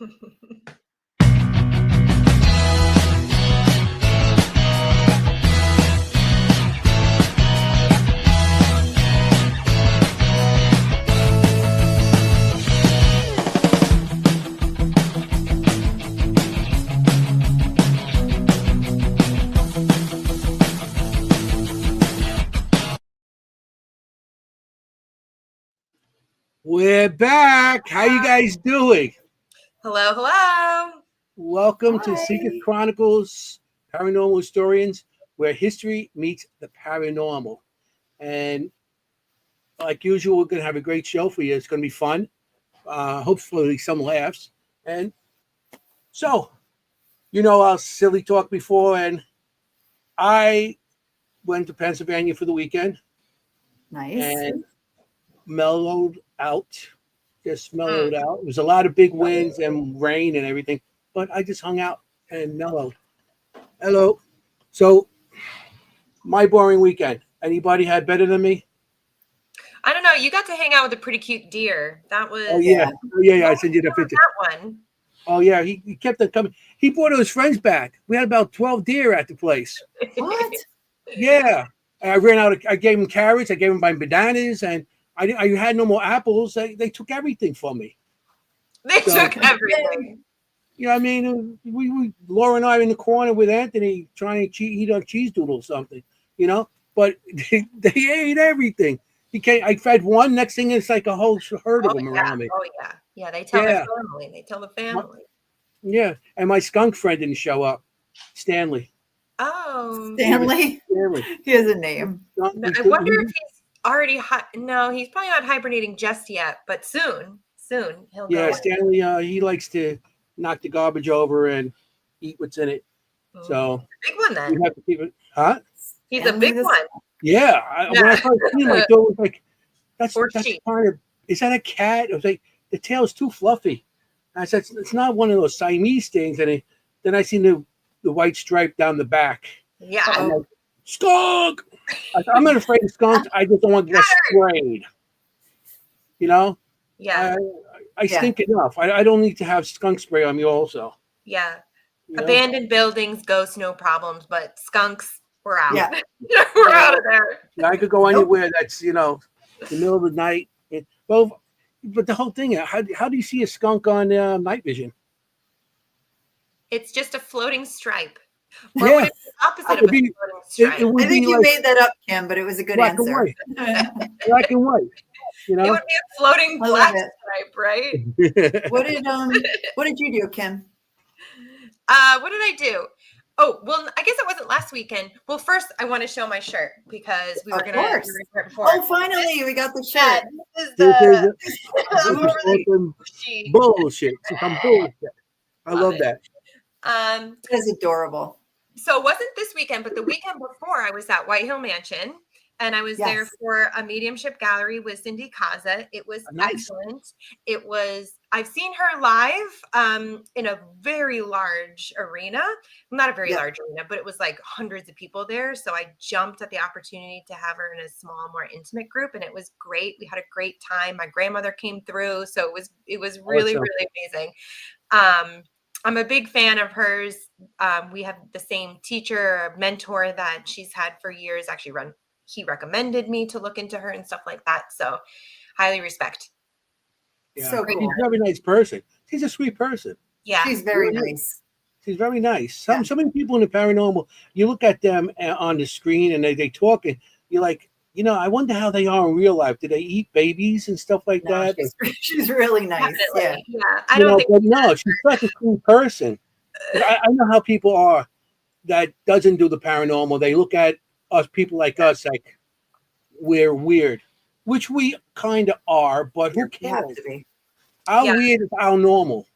We're back. How you guys doing? Hello, hello. Welcome to Secret Chronicles, Paranormal Historians, where history meets the paranormal. And like usual, we're going to have a great show for you. It's going to be fun. Hopefully some laughs. And so, our silly talk before, and I went to Pennsylvania for the weekend. Nice. And mellowed out. Just mellowed out. It was a lot of big winds and rain and everything, but I just hung out and mellowed. Hello. So, my boring weekend. Anybody had better than me? I don't know. You got to hang out with a pretty cute deer. That was. Oh yeah. I sent you the picture. That one. Oh yeah. He kept on coming. He brought his friends back. We had about 12 deer at the place. What? Yeah. I ran out. I gave him carrots. I gave him my bananas, and I had no more apples. They took everything from me. They took everything. You know what I mean? Laura and I are in the corner with Anthoiny trying to eat a cheese doodle or something, but they ate everything. I fed one. Next thing, it's like a whole herd of them around me. Oh, yeah. Yeah, they tell their family. They tell the family. Yeah, and my skunk friend didn't show up. Stanley. Oh. Stanley? He has a name. I wonder if he's already... No, he's probably not hibernating just yet, but soon he'll go. Yeah, Stanley, he likes to knock the garbage over and eat what's in it. So big one then. You have to keep it. Huh? He's a big one. Yeah. When I first seen him, I thought it was like that's sheep. kind of. Is that a cat? It was like the tail's too fluffy. I said it's not one of those Siamese things. And then I seen the white stripe down the back. Yeah. I'm like, skunk. I'm not afraid of skunks. I just don't want to get sprayed. Yeah. I stink enough. I don't need to have skunk spray on me also. Yeah. Abandoned buildings, ghosts, no problems, but skunks, we're out. Yeah. We're out of there. Yeah, I could go anywhere that's, the middle of the night. But the whole thing, how do you see a skunk on night vision? It's just a floating stripe. Or would it be the opposite of a floating stripe? I think you made that up, Kim, but it was a good black answer. And black and white. It would be a floating black stripe, right? What did you do, Kim? What did I do? Oh, well, I guess it wasn't last weekend. Well, first I want to show my shirt because we were going to before. Oh, finally, we got the shirt. This is bullshit. Some bullshit. I love that. It's adorable. So it wasn't this weekend, but the weekend before I was at White Hill Mansion. And I was there for a mediumship gallery with Cindy Kaza. It was excellent. I've seen her live in a very large arena. Not a very large arena, but it was like hundreds of people there. So I jumped at the opportunity to have her in a small, more intimate group. And it was great. We had a great time. My grandmother came through. So it was really, really amazing. I'm a big fan of hers. We have the same teacher, mentor that she's had for years, he recommended me to look into her and stuff like that. So highly respect. Yeah. So cool. She's a very nice person. She's a sweet person. Yeah. She's very nice. She's very nice. So many people in the paranormal, you look at them on the screen and they talk and you're like, I wonder how they are in real life. Do they eat babies and stuff like that? She's really nice. Definitely. Yeah. I don't think she's such a cool person. I know how people are that doesn't do the paranormal. They look at us, people like us, like we're weird, which we kind of are, but who cares? How weird is how normal.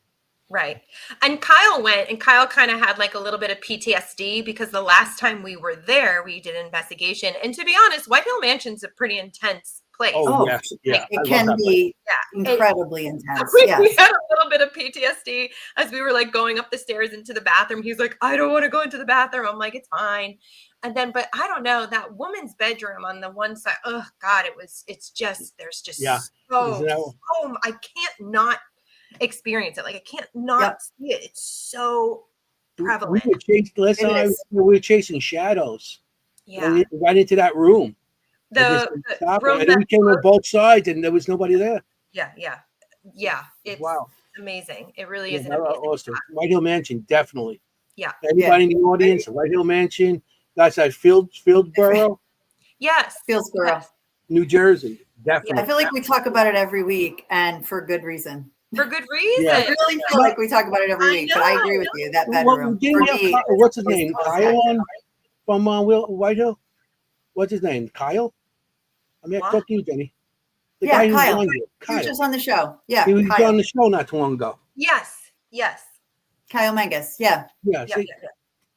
Right. And Kyle went, and Kyle kind of had like a little bit of PTSD because the last time we were there, we did an investigation. And to be honest, White Hill Mansion's a pretty intense place. Oh, yes. Yeah. It can be incredibly intense. We had a little bit of PTSD as we were like going up the stairs into the bathroom. He's like, I don't want to go into the bathroom. I'm like, it's fine. And then, but I don't know, that woman's bedroom on the one side, oh God, there's just so, I can't not, experience it. Like I can't not see it. It's so prevalent. We were chasing last time. We were chasing shadows. Yeah. Right into that room. The room and then we came on both sides, and there was nobody there. Yeah. It's amazing. It really is an amazing awesome. White Hill Mansion, definitely. Yeah. Anybody in the audience, White Hill Mansion, that's at Fieldsboro. Yes. Fieldsboro. Yes. New Jersey, definitely. I feel like we talk about it every week, and for good reason. For good reason. I really feel like we talk about it every week, but I agree with you. That bedroom. What's his name? Kyle from White Hill? What's his name? Kyle? I mean, I talked to you, Jenny. The guy Kyle. Kyle. He was just on the show. Yeah. He was on the show not too long ago. Yes. Kyle Mangus. Yeah.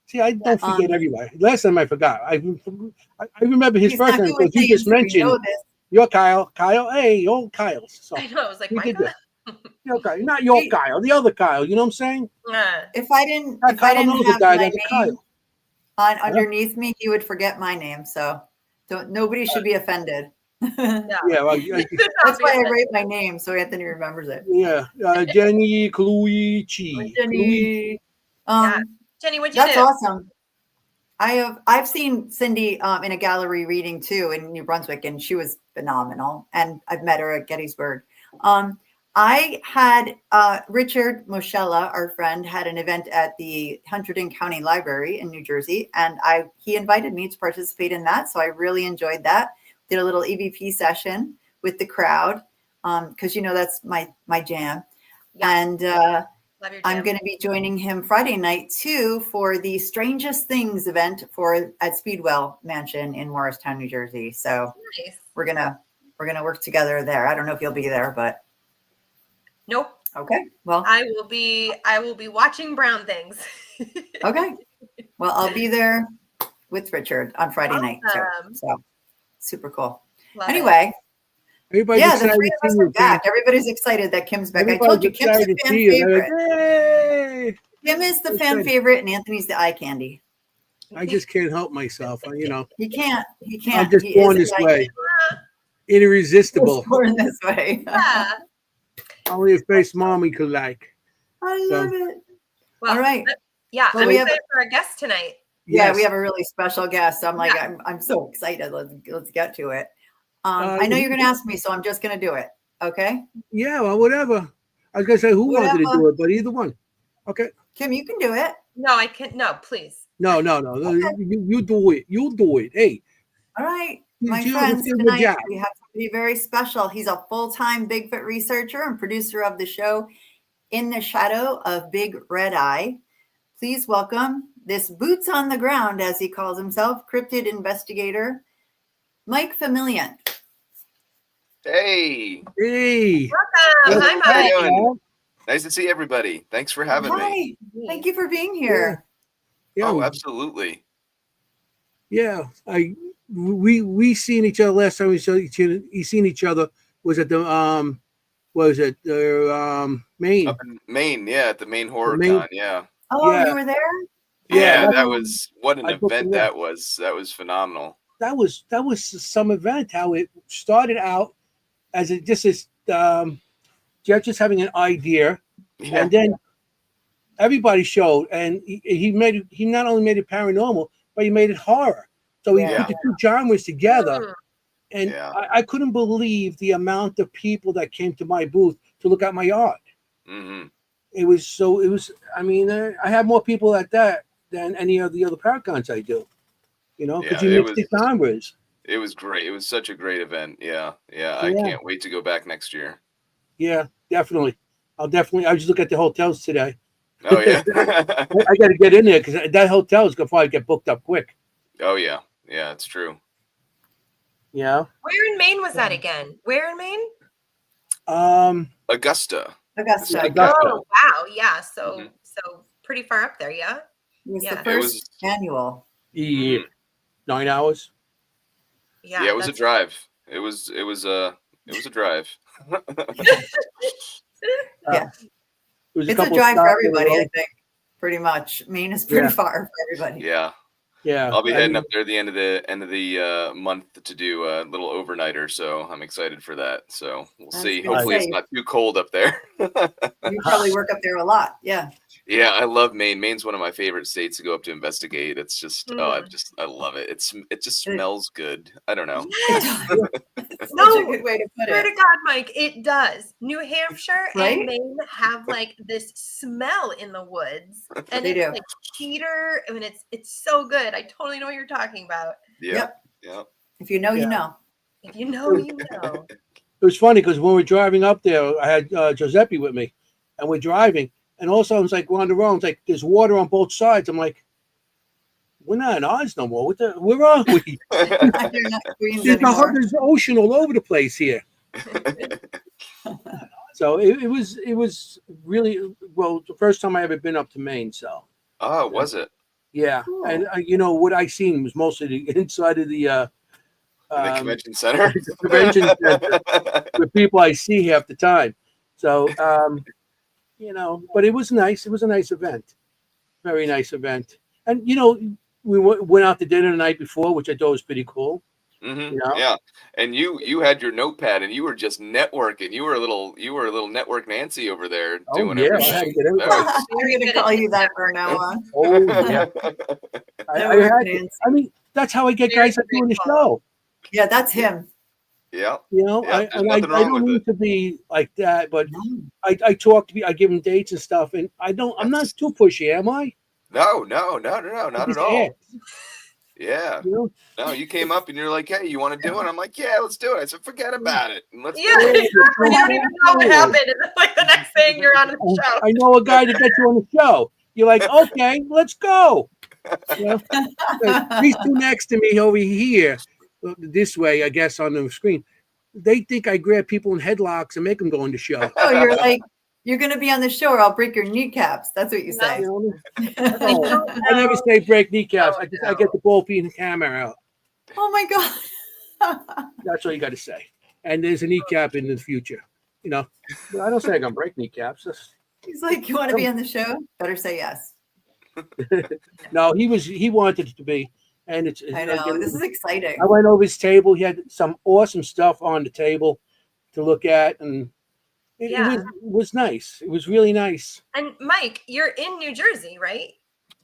See, I don't forget everybody. Last time I forgot. I remember his first name because you just mentioned you're Kyle. Kyle, hey, old Kyle. So I know. I was like, my God. Okay, not your Kyle, the other Kyle. You know what I'm saying? If I didn't have my name on underneath me, he would forget my name. So nobody should be offended. That's why I write my name so Anthony remembers it. Yeah, Jennie Cluici. Jennie. Jennie, what'd you do? That's awesome. I've seen Cindy in a gallery reading too in New Brunswick, and she was phenomenal. And I've met her at Gettysburg. I had Richard Moschella, our friend, had an event at the Hunterdon County Library in New Jersey, and he invited me to participate in that. So I really enjoyed that. Did a little EVP session with the crowd because that's my jam. Yeah. And I'm going to be joining him Friday night too for the Strangest Things event at Speedwell Mansion in Morristown, New Jersey. So nice. We're gonna work together there. I don't know if you'll be there, but nope. Okay. Well, I will be watching Brown Things. Okay. Well, I'll be there with Richard on Friday night too. So super cool. Anyway. Everybody's the three of us are back. Everybody's excited that Kimm's back. I told you, Kimm's the fan favorite. Kimm is the fan favorite, and Anthony's the eye candy. I just can't help myself. He can't. I'm just born this way. Irresistible. Born this way. Yeah. Only a face mommy could like. I love it. Well, all right. Yeah, I'm excited for our guest tonight. Yeah, we have a really special guest. I'm like, I'm so excited. Let's get to it. I know you're going to ask me, so I'm just going to do it. Okay. Yeah, well, whatever. I was going to say who wanted to do it, but either one. Okay. Kimm, you can do it. No, I can't. No, please. No. Okay. You do it. You'll do it. Hey. All right. My friends, tonight we have somebody very special. He's a full-time Bigfoot researcher and producer of the show In the Shadow of Big Red Eye. Please welcome this boots on the ground, as he calls himself, cryptid investigator, Mike Famillion. Hey. Welcome. Hi, Mike. Nice to see everybody. Thanks for having me. Thank you for being here. Yeah. Oh, absolutely. Yeah. We seen each other last time we seen each other was at the Maine. Up in Maine, at the Maine Horror Con, yeah. Oh, you were there? Yeah, that was what an event that was. That was phenomenal. That was some event. How it started out as Jeff just having an idea, and then everybody showed, and he not only made it paranormal, but he made it horror. So he put the two genres together, and I couldn't believe the amount of people that came to my booth to look at my art. Mm-hmm. It was. I mean, I have more people at that than any of the other Paracons I do. Because you mix the genres. It was great. It was such a great event. Yeah. I can't wait to go back next year. Yeah, definitely. I'll just look at the hotels today. Oh yeah. I got to get in there because that hotel is gonna probably get booked up quick. Oh yeah. Yeah, it's true. Yeah. Where in Maine was that again? Where in Maine? Augusta. Oh wow, yeah. So pretty far up there, yeah. It was the first annual. Yeah. 9 hours. Yeah. Yeah, it was a drive. It was a drive. It's a drive for everybody, I think. Pretty much. Maine is pretty far for everybody. Yeah. Yeah, I'll be heading up there at the end of the month to do a little overnighter, so I'm excited for that. So we'll see. Hopefully, it's not too cold up there. You probably work up there a lot. Yeah. Yeah, I love Maine. Maine's one of my favorite states to go up to investigate. It's just, I love it. It just smells good. I don't know. Yes. It's such a good way to put Swear it. to God, Mike, it does. New Hampshire Right? and Maine have like this smell in the woods, and They it's do. like cedar. I mean, it's so good. I totally know what you're talking about. Yep. If you know, you know. If you know, you know. It was funny because when we were driving up there, I had Giuseppe with me, and we're driving, and all of a sudden it's like we're on the road. It's like there's water on both sides. I'm like, we're not in Oz no more. Where are we? They're not Queens anymore. There's ocean all over the place here. So it was really well the first time I ever been up to Maine. So. Oh, was it? Yeah, Cool. and what I seen was mostly the inside of the convention center. The convention center with people I see half the time. So, but it was nice. It was a nice event, very nice event. And we went out to dinner the night before, which I thought was pretty cool. Mm-hmm. Yeah, and you had your notepad and you were just networking. You were a little network Nancy over there doing everything. I had to get everybody. I'm going to call you that from now on. Oh yeah. I mean, that's how I get guys that doing the show. Yeah, that's him. Yeah. I don't mean to be like that, but I talk to people, I give them dates and stuff, and I'm not too pushy, am I? No, not at all. Yeah. No, you came up and you're like, hey, you want to do it? I'm like, yeah, let's do it. I said, forget about it. And let's do it. Exactly. You don't even know what happened. And then, like the next thing you're on the show. I know a guy to get you on the show. You're like, okay, let's go. These two next to me over here, this way, I guess, on the screen, they think I grab people in headlocks and make them go on the show. Oh, you're like, you're going to be on the show or I'll break your kneecaps. That's what you say. I never say break kneecaps. I get the ball being camera out. Oh, my God. That's all you got to say. And there's a kneecap in the future. But I don't say I'm going to break kneecaps. He's like, you want to be on the show? Better say yes. No, he wanted it to be. And I know. This is exciting. I went over his table. He had some awesome stuff on the table to look at. And it was nice. It was really nice. And Mike, you're in New Jersey, right?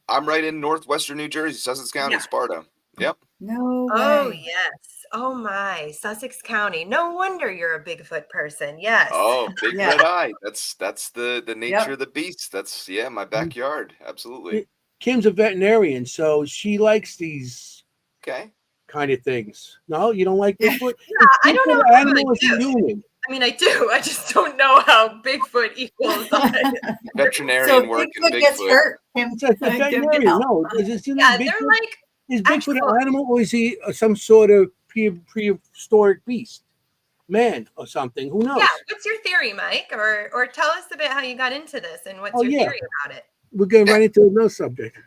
I'm right in northwestern New Jersey, Sussex County, Sparta. Yep. No way. Oh, yes. Oh, my. Sussex County. No wonder you're a Bigfoot person. Yes. Oh, Bigfoot eye. That's the nature of the beast. That's, my backyard. Absolutely. Kimm's a veterinarian, so she likes these kind of things. No, you don't like Bigfoot? Yeah, I don't know. Animal is a human. I mean, I do. I just don't know how Bigfoot equals veterinarian work and Bigfoot. Gets hurt. Veterinarian. No, they're like. Is Bigfoot an animal, or is he some sort of prehistoric beast, man, or something? Who knows? Yeah. What's your theory, Mike? Or tell us a bit how you got into this and what's your theory about it? We're going right into another subject.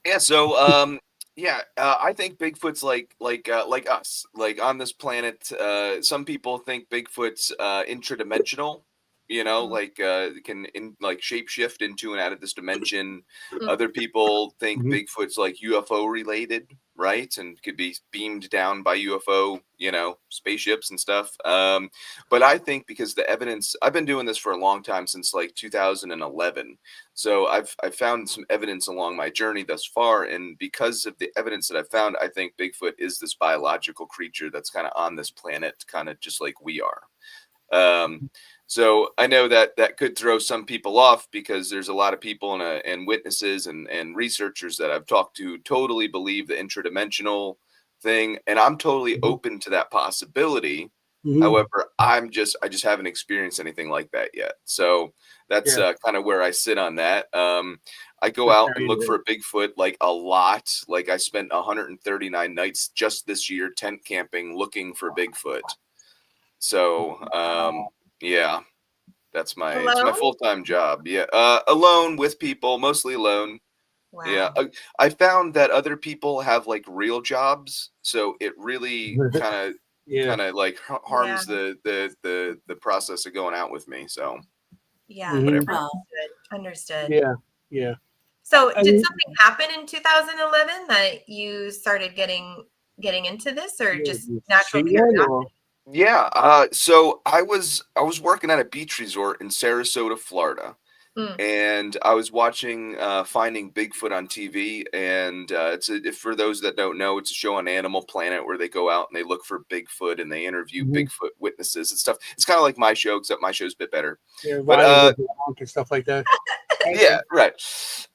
Yeah. So, I think Bigfoot's like us, like on this planet. Some people think Bigfoot's intradimensional. Can shape shift into and out of this dimension. Other people think Bigfoot's like UFO related, right? And could be beamed down by UFO, spaceships and stuff. But I think because the evidence, I've been doing this for a long time, since like 2011. So I've found some evidence along my journey thus far. And because of the evidence that I've found, I think Bigfoot is this biological creature that's kind of on this planet, kind of just like we are. So I know that could throw some people off, because there's a lot of people and witnesses and researchers that I've talked to totally believe the intradimensional thing. And I'm totally open to that possibility. However, I just haven't experienced anything like that yet. So that's kind of where I sit on that. I go out and look for a Bigfoot like a lot. Like I spent 139 nights just this year tent camping looking for Bigfoot. So, that's my full-time job. Yeah. Alone with people, mostly alone. Wow. Yeah. I found that other people have like real jobs. So it really kind of like harms the process of going out with me. So whatever. Understood. Yeah. So did something happen in 2011 that you started getting into this, or just natural curiosity? Yeah. So I was working at a beach resort in Sarasota, Florida. And I was watching Finding Bigfoot on TV, and for those that don't know, it's a show on Animal Planet where they go out and they look for Bigfoot and they interview Bigfoot witnesses and stuff. It's kind of like my show, except my show's a bit better. Yeah, but and stuff like that. Yeah, right.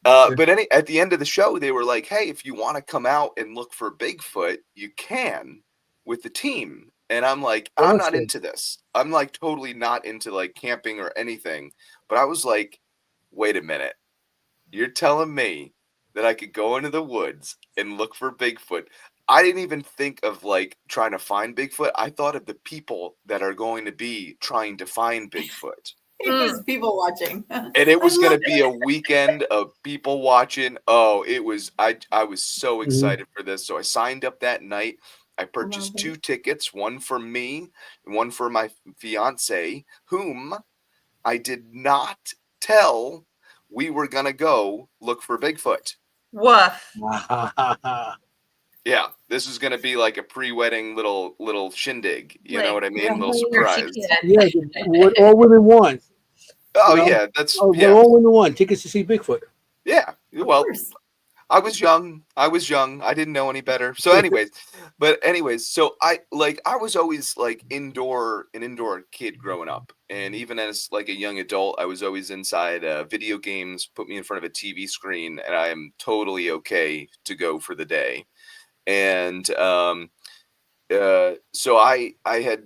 But at the end of the show, they were like, "Hey, if you want to come out and look for Bigfoot, you can with the team." And I'm like, I'm not into this. I'm like totally not into like camping or anything. But I was like, wait a minute. You're telling me that I could go into the woods and look for Bigfoot. I didn't even think of like trying to find Bigfoot. I thought of the people that are going to be trying to find Bigfoot. There's people watching. And it was going to be a weekend of people watching. Oh, it was, I was so excited for this. So I signed up that night. I purchased 2 tickets, one for me and one for my fiance, whom I did not tell we were going to go look for Bigfoot. Woof. Yeah, this is going to be like a pre-wedding little shindig. You know what I mean? Little surprise. Yeah, all within one. Oh, yeah, that's we're all in the one. Tickets to see Bigfoot. Yeah, well, I was young. I didn't know any better. So anyways, so I was always like an indoor kid growing up. And even as like a young adult, I was always inside video games, put me in front of a TV screen, and I am totally okay to go for the day. And so I had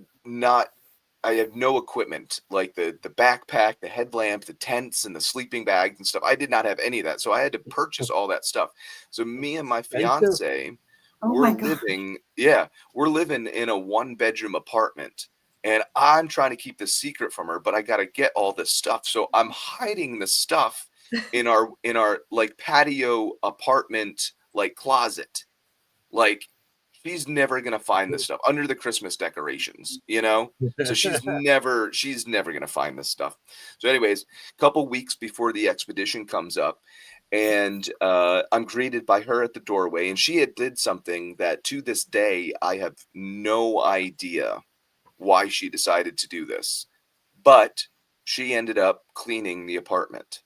no equipment like the backpack, the headlamp, the tents, and the sleeping bags and stuff. I did not have any of that, so I had to purchase all that stuff. So me and my fiance, we're living in a 1-bedroom apartment, and I'm trying to keep the secret from her, but I got to get all this stuff. So I'm hiding the stuff in our like patio apartment like closet, like. She's never gonna find this stuff under the Christmas decorations, So she's never gonna find this stuff. So, anyways, a couple weeks before the expedition comes up, and I'm greeted by her at the doorway, and she had did something that to this day I have no idea why she decided to do this, but she ended up cleaning the apartment,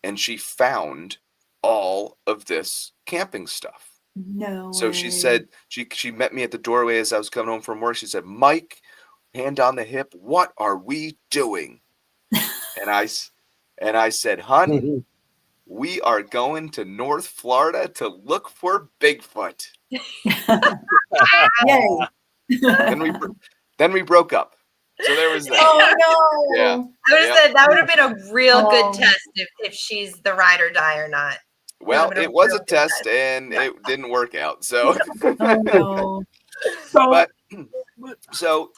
and she found all of this camping stuff. No. So she said she met me at the doorway as I was coming home from work. She said, "Mike, hand on the hip, what are we doing?" and I said, "Hun, we are going to North Florida to look for Bigfoot." Yay. Then we broke up. So there was that. Oh no. Yeah. I would have said that would have been a real good test if she's the ride or die or not. Well, it was a test and it didn't work out. So, oh, no. so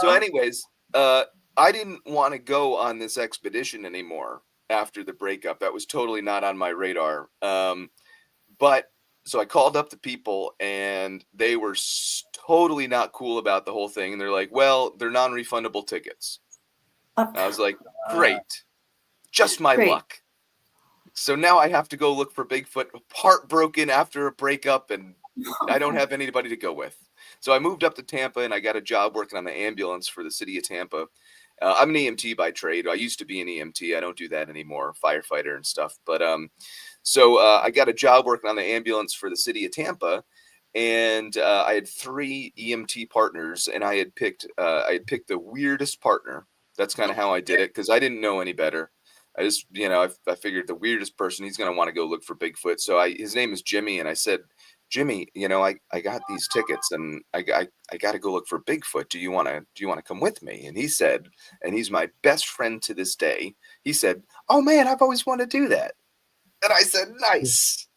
anyways, I didn't want to go on this expedition anymore after the breakup. That was totally not on my radar. But so I called up the people and they were totally not cool about the whole thing. And they're like, well, they're non-refundable tickets. I was like, great, just my luck. So now I have to go look for Bigfoot, heartbroken after a breakup, and I don't have anybody to go with. So I moved up to Tampa, and I got a job working on the ambulance for the city of Tampa. I'm an EMT by trade. I used to be an EMT. I don't do that anymore, firefighter and stuff. But so I got a job working on the ambulance for the city of Tampa, and I had 3 EMT partners, and I had picked the weirdest partner. That's kind of how I did it because I didn't know any better. I just, I figured the weirdest person, he's going to want to go look for Bigfoot. So his name is Jimmy. And I said, Jimmy, I got these tickets and I got to go look for Bigfoot. Do you want to come with me? And he said, and he's my best friend to this day. He said, oh man, I've always wanted to do that. And I said, nice,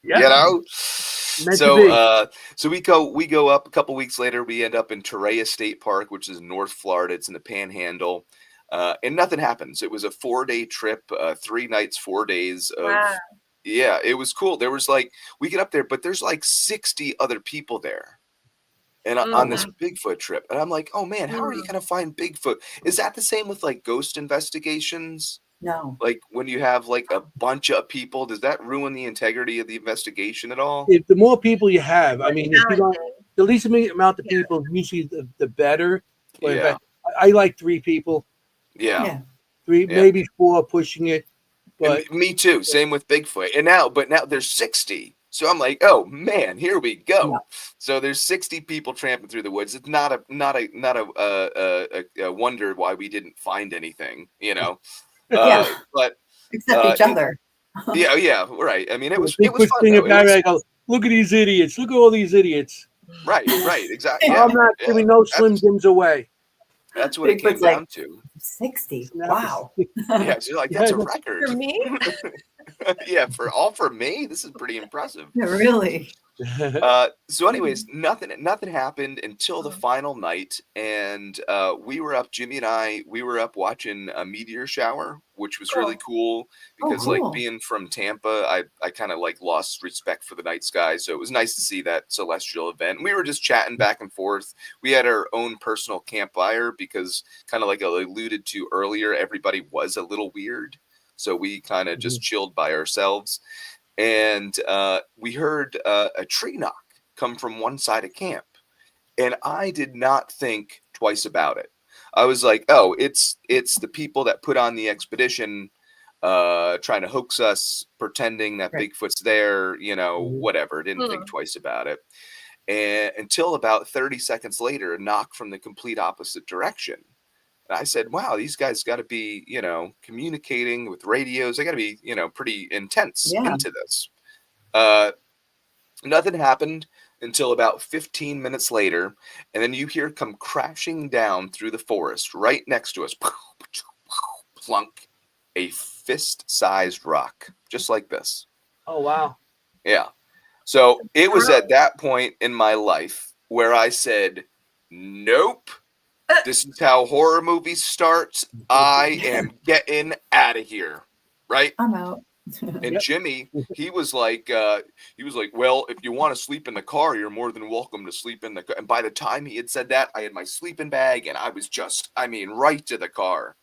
So we go up a couple weeks later. We end up in Torreya State Park, which is in North Florida. It's in the Panhandle. And nothing happens. It was a 4-day trip, 3 nights, 4 days of, yeah, it was cool. There was we get up there, but there's 60 other people there and on this Bigfoot trip. And I'm like, oh man, how are you going to find Bigfoot? Is that the same with ghost investigations? No. Like when you have like a bunch of people, does that ruin the integrity of the investigation at all? If the more people you have, I mean, if you don't, Talented. the least amount of Yeah. people, usually the better. But in Yeah. fact, I like 3 people, Yeah. Yeah. 3, Yeah. maybe 4 pushing it. And But me too. Same with Bigfoot. And now there's 60. So I'm like, oh man, here we go. Yeah. So there's 60 people tramping through the woods. It's not a wonder why we didn't find anything, you know. Yeah. But Except each other. yeah, right. I mean, it was Bigfoot fun thing though. It about it, was I go, look at these idiots. Look at all these idiots. right, exactly. Yeah. Yeah, I'm not yeah. giving no Slim Jims away. That's what it came Bigfoot's like, down to. 60. Snap Wow. Yeah, so you're like, that's a record. For me, Yeah, for me, this is pretty impressive. Yeah, really? So anyways, nothing happened until the final night, and we were up, Jimmy and I, we were up watching a meteor shower, which was really cool because like cool. being from Tampa, I kind of like lost respect for the night sky, so it was nice to see that celestial event. We were just chatting back and forth. We had our own personal campfire because, kind of like I alluded to earlier, everybody was a little weird, so we kind of just chilled by ourselves. And we heard a tree knock come from one side of camp, and I did not think twice about it. I was like, "Oh, it's the people that put on the expedition, trying to hoax us, pretending that Right. Bigfoot's there, you know, whatever." Didn't think twice about it, and until about 30 seconds later, a knock from the complete opposite direction. And I said, wow, these guys got to be, you know, communicating with radios. They got to be, you know, pretty intense Yeah. into this. Nothing happened until about 15 minutes later. And then you hear come crashing down through the forest right next to us. Plunk. A fist-sized rock, just like this. Oh, wow. Yeah. So it was at that point in my life where I said, nope. This is how horror movies start. I am getting out of here. Right? I'm out. And Jimmy, he was like, well, if you want to sleep in the car, you're more than welcome to sleep in the car. And by the time he had said that, I had my sleeping bag and I was just, I mean, right to the car.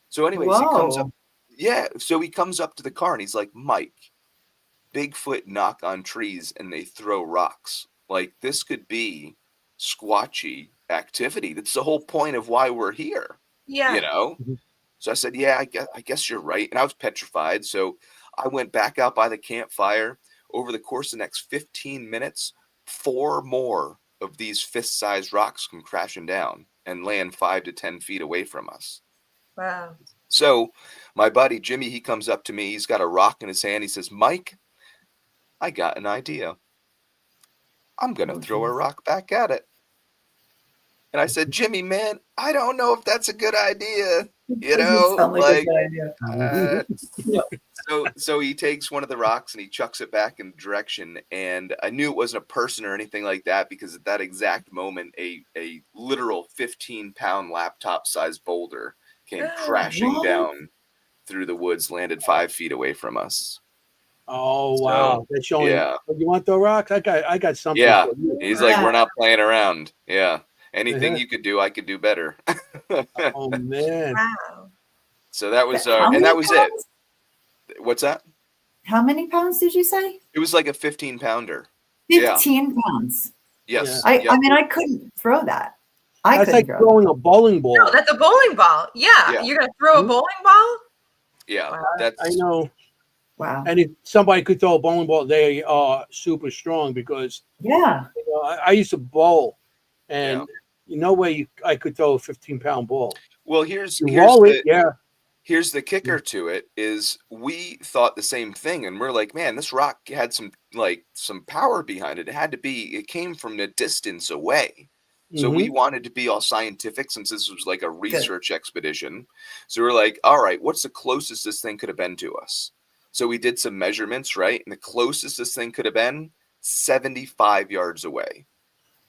So anyways, he comes up. Yeah. So he comes up to the car and he's like, Mike, Bigfoot knock on trees and they throw rocks. Like this could be squatchy activity. That's the whole point of why we're here. yeah. You know? So I said, yeah, I guess you're right. And I was petrified. So I went back out by the campfire. Over the course of the next 15 minutes, 4 more of these fist-sized rocks come crashing down and land 5 to 10 feet away from us. Wow. So my buddy Jimmy, he comes up to me. He's got a rock in his hand. He says, Mike, I got an idea. I'm going to throw a rock back at it. And I said, Jimmy, man, I don't know if that's a good idea. You know, like a good idea. So he takes one of the rocks and he chucks it back in the direction. And I knew it wasn't a person or anything like that because at that exact moment, a literal 15-pound laptop-sized boulder came crashing down through the woods, landed 5 feet away from us. Oh, wow. That's showing. Yeah. You want the rocks? I got something. Yeah. For you. He's like, we're not playing around. Yeah. Anything you could do, I could do better. Oh, man. Wow. So that was, and that was it. What's that? How many pounds did you say? It was like a 15-pounder. 15 pounds. Yes. I mean, I couldn't throw that. That's like throwing a bowling ball. No, that's a bowling ball. Yeah. You're going to throw a bowling ball? Yeah. Wow. That's, I know. Wow. And if somebody could throw a bowling ball, they are super strong because you know, I used to bowl, and no way I could throw a 15-pound ball. Well, here's the kicker to it is we thought the same thing, and we're like, man, this rock had some power behind it. It came from a distance away. So we wanted to be all scientific since this was like a research expedition. So we're like, all right, what's the closest this thing could have been to us? So we did some measurements, right? And the closest this thing could have been 75 yards away.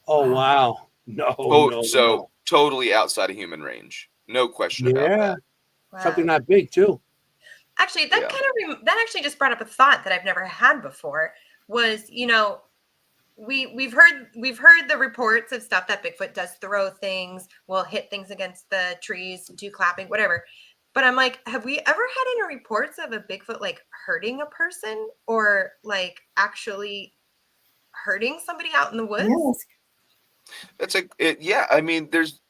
Oh, wow. No. Totally outside of human range. No question about that. Wow. Something that big, too. Actually, that that actually just brought up a thought that I've never had before was, you know, we've heard the reports of stuff that Bigfoot does throw things, will hit things against the trees, do clapping, whatever. But I'm like, have we ever had any reports of a Bigfoot like hurting a person or like actually hurting somebody out in the woods? Yes. Yeah. I mean, there's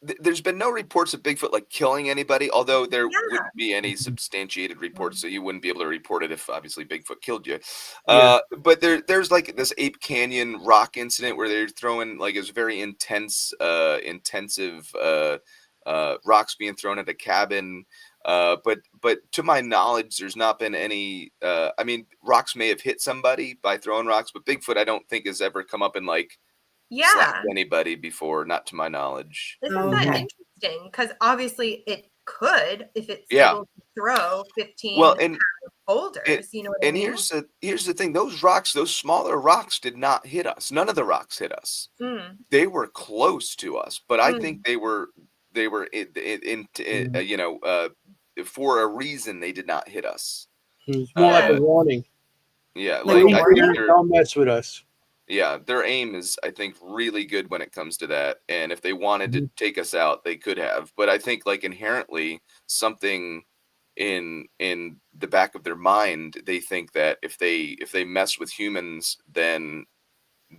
been no reports of Bigfoot like killing anybody, although there Yeah. wouldn't be any substantiated reports, so you wouldn't be able to report it if obviously Bigfoot killed you. Yeah. But there's like this Ape Canyon rock incident where they're throwing like it was very intensive rocks being thrown at a cabin. But to my knowledge, there's not been any. I mean, rocks may have hit somebody by throwing rocks, but Bigfoot I don't think has ever come up and like slapped Yeah. anybody before, not to my knowledge. Isn't that Okay. interesting? Because obviously it could if it's Yeah. able to throw 15 Well, pound boulders. You know what I and mean? here's the thing: those rocks, those smaller rocks, did not hit us. None of the rocks hit us. Mm, They were close to us, but I mm. think they were you know, for a reason they did not hit us. It's more like a warning. Yeah, Like like a I warning? think Don't mess with us. yeah, their aim is, I think, really good when it comes to that. And if they wanted to take us out, they could have. But I think, like inherently, something in the back of their mind, they think that if they mess with humans, then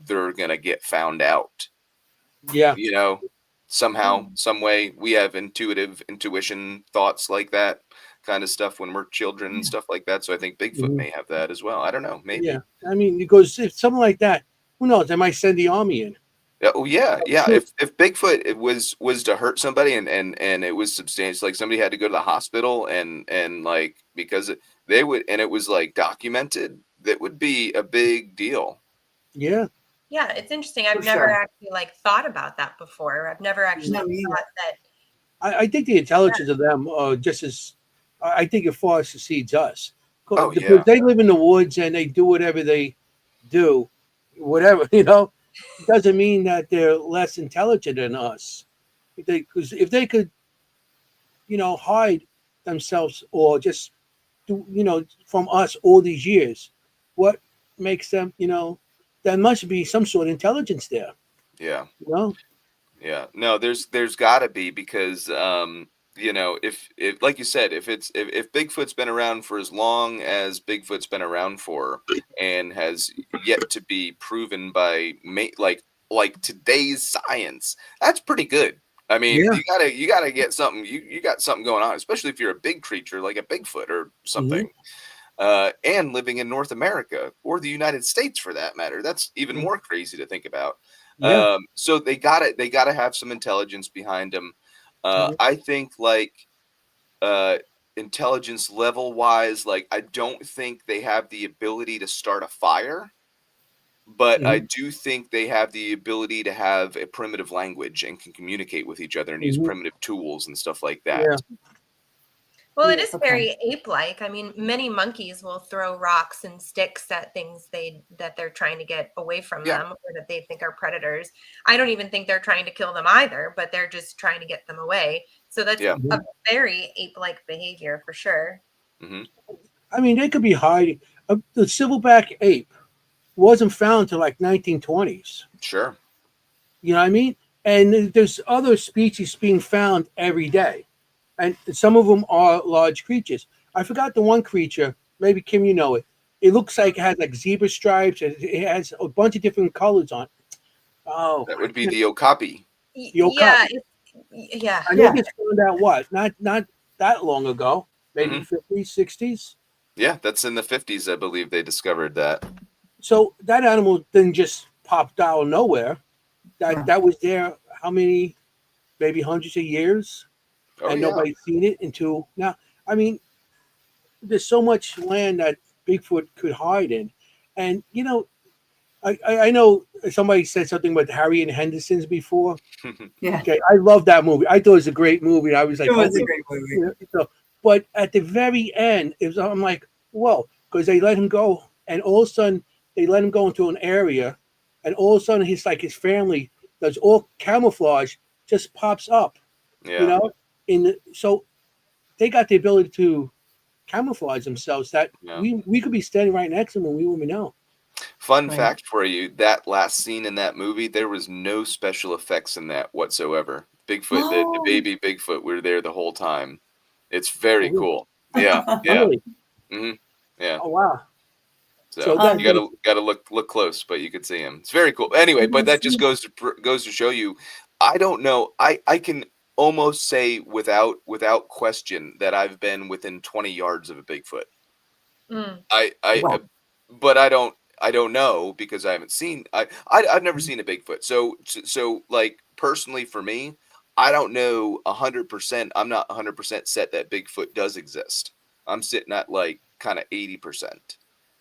they're gonna get found out. Yeah. You know, somehow, some way, we have intuition thoughts like that kind of stuff when we're children and stuff like that. So I think Bigfoot Mhm. may have that as well. I don't know, maybe. Yeah. I mean, because if something like that, who knows? They might send the army in. Yeah, oh yeah, yeah. Sure. If Bigfoot it was to hurt somebody and it was substantial, like somebody had to go to the hospital and like because they would and it was like documented, that would be a big deal. Yeah. Yeah, it's interesting. I've For never sure. actually like thought about that before. I've never actually No, me either. thought that. I think the intelligence of them are just as I think it far succeeds us. Oh Because yeah, they live in the woods and they do whatever they do, whatever, doesn't mean that they're less intelligent than us. Because if they could, hide themselves or just do, from us all these years, what makes them, there must be some sort of intelligence there, yeah. you know? Yeah, no, there's got to be because you know, if like you said, if Bigfoot's been around for as long as Bigfoot's been around for, and has yet to be proven by like today's science, that's pretty good. I mean, Yeah. you gotta get something. You got something going on, especially if you're a big creature like a Bigfoot or Hmm. something. And living in North America or the United States for that matter. That's even more crazy to think about. Yeah. So they gotta have some intelligence behind them. Mhm. I think like uh, intelligence level wise, like I don't think they have the ability to start a fire, but I Mhm. do think they have the ability to have a primitive language and can communicate with each other and use Mhm. primitive tools and stuff like that. Yeah. Well, it Yeah. is Okay. very ape-like. I mean, many monkeys will throw rocks and sticks at things that they're trying to get away from Yeah. them or that they think are predators. I don't even think they're trying to kill them either, but they're just trying to get them away. So that's Yeah. a very ape-like behavior for sure. Hmm. I mean, they could be hiding. The silverback ape wasn't found till like 1920s. Sure. You know what I mean? And there's other species being found every day, and some of them are large creatures. I forgot the one creature. Maybe Kim, you know it. It looks like it has like zebra stripes. It has a bunch of different colors on it. Oh, That would be the okapi. the Yeah, okapi. yeah. And Yeah. they just found out what? Not that long ago. Maybe Mhm. 50s, 60s. Yeah, that's in the 50s, I believe they discovered that. So that animal didn't just pop out of nowhere. Yeah. That was there. How many? Maybe hundreds of years, Oh and yeah. nobody's seen it until now. I mean, there's so much land that Bigfoot could hide in, and I know somebody said something about Harry and Henderson's before. Yeah. Okay, I love that movie. I thought it was a great movie. I was like, It was oh, a great movie. but at the very end, I'm like, whoa, because they let him go, and all of a sudden they let him go into an area, and all of a sudden his family that's all camouflage just pops up, Yeah. so they got the ability to camouflage themselves that Yeah. we could be standing right next to them and we wouldn't know. Fun Right. fact for you, that last scene in that movie, there was no special effects in that whatsoever. Bigfoot, the Oh, baby Bigfoot were there the whole time. It's very Oh, really? cool. Yeah, Oh, yeah, really? yeah. Oh, wow. So So you gotta look close, but you could see him. It's very cool. Anyway, but that just goes to show you. I don't know. I can almost say without question that I've been within 20 yards of a Bigfoot. Mm. Wow. But I don't know because I haven't seen. I've never seen a Bigfoot. So like personally for me, I don't know 100%. I'm not 100% set that Bigfoot does exist. I'm sitting at like kind of 80%.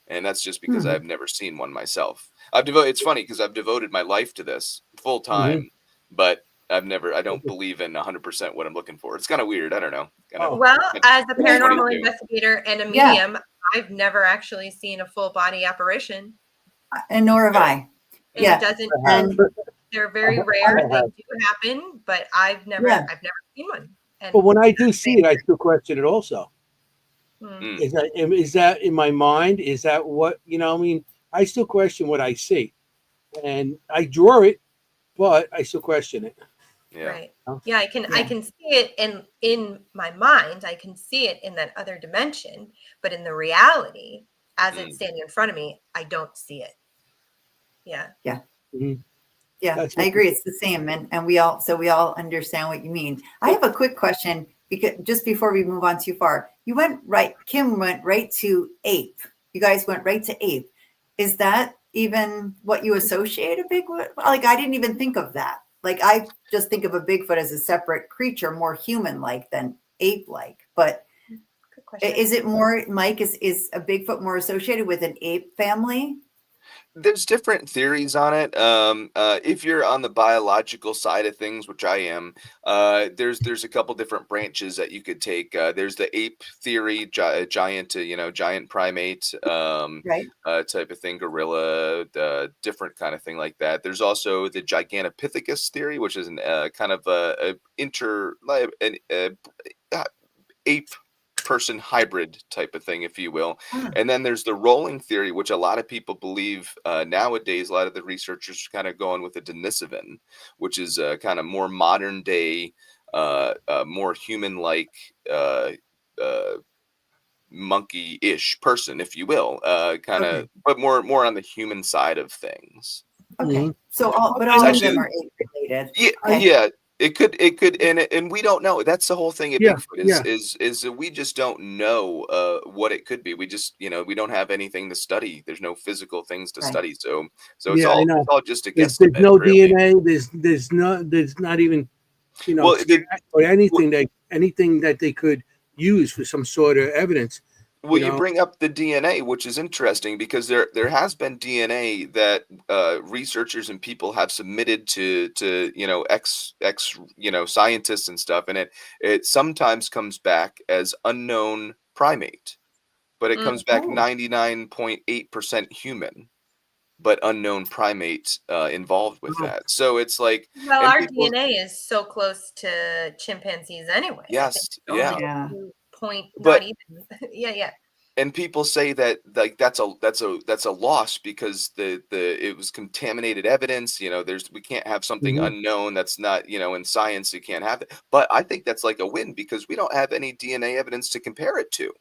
And that's just because Hmm. I've never seen one myself. I've devoted. It's funny because I've devoted my life to this full Mhm. time, but I don't believe in 100% what I'm looking for. It's kind of weird. I don't know. Oh. Well, as a Right. paranormal 22. investigator and a Yeah. medium, I've never actually seen a full body apparition. And nor have I. And Yeah. it doesn't, And they're very I rare. They have. do happen, but I've never seen one. And But when I do see it, I still question it also. Mm. Is that in my mind? Is that what, I mean, I still question what I see. And I draw it, but I still question it. Yeah. Right. Yeah, I can see it in my mind. I can see it in that other dimension, but in the reality, as it's standing in front of me, I don't see it. Yeah. Yeah. Mhm. Yeah, That's I agree. It's the same. And we all understand what you mean. I have a quick question because just before we move on too far, Kimm went right to ape. You guys went right to ape. Is that even what you associate a Bigfoot? Like, I didn't even think of that. Like, I just think of a Bigfoot as a separate creature, more human-like than ape-like. But Good question. is it more, Mike, is a Bigfoot more associated with an ape family? There's different theories on it. If you're on the biological side of things, which I am, there's a couple different branches that you could take. There's the ape theory, giant primate, Right. type of thing, gorilla, different kind of thing like that. There's also the Gigantopithecus theory, which is an kind of uh, ape person hybrid type of thing, if you will. Ah, And then there's the rolling theory, which a lot of people believe nowadays. A lot of the researchers are kind of going with the Denisovan, which is kind of more modern day, more human like. Uh, Monkey-ish person, if you will, kind okay. of, but more on the human side of things. Okay. Mhm. So but It's all of actually them are ape related. Yeah, Okay. yeah. It could, and we don't know. That's the whole thing at Yeah, Bigfoot yeah. is that we just don't know what it could be. We just, we don't have anything to study. There's no physical things to Right. study. So Yeah, I it's know. all just a There's guesstimate, no really. DNA. There's not even, Well, scat or anything that they could use for some sort of evidence. Well, you bring up the DNA, which is interesting because there has been DNA that researchers and people have submitted to ex scientists and stuff, and it sometimes comes back as unknown primate, but it comes back Oh, 99.8% human, but unknown primate involved with Oh, that. So it's like, Well, and our people, DNA is so close to chimpanzees anyway. I think yes, it's only yeah, yeah. a few point, not but even. Yeah. and people say that like that's a loss because the it was contaminated evidence. We can't have something mhm. unknown that's not, in science you can't have it. But I think that's like a win because we don't have any DNA evidence to compare it to.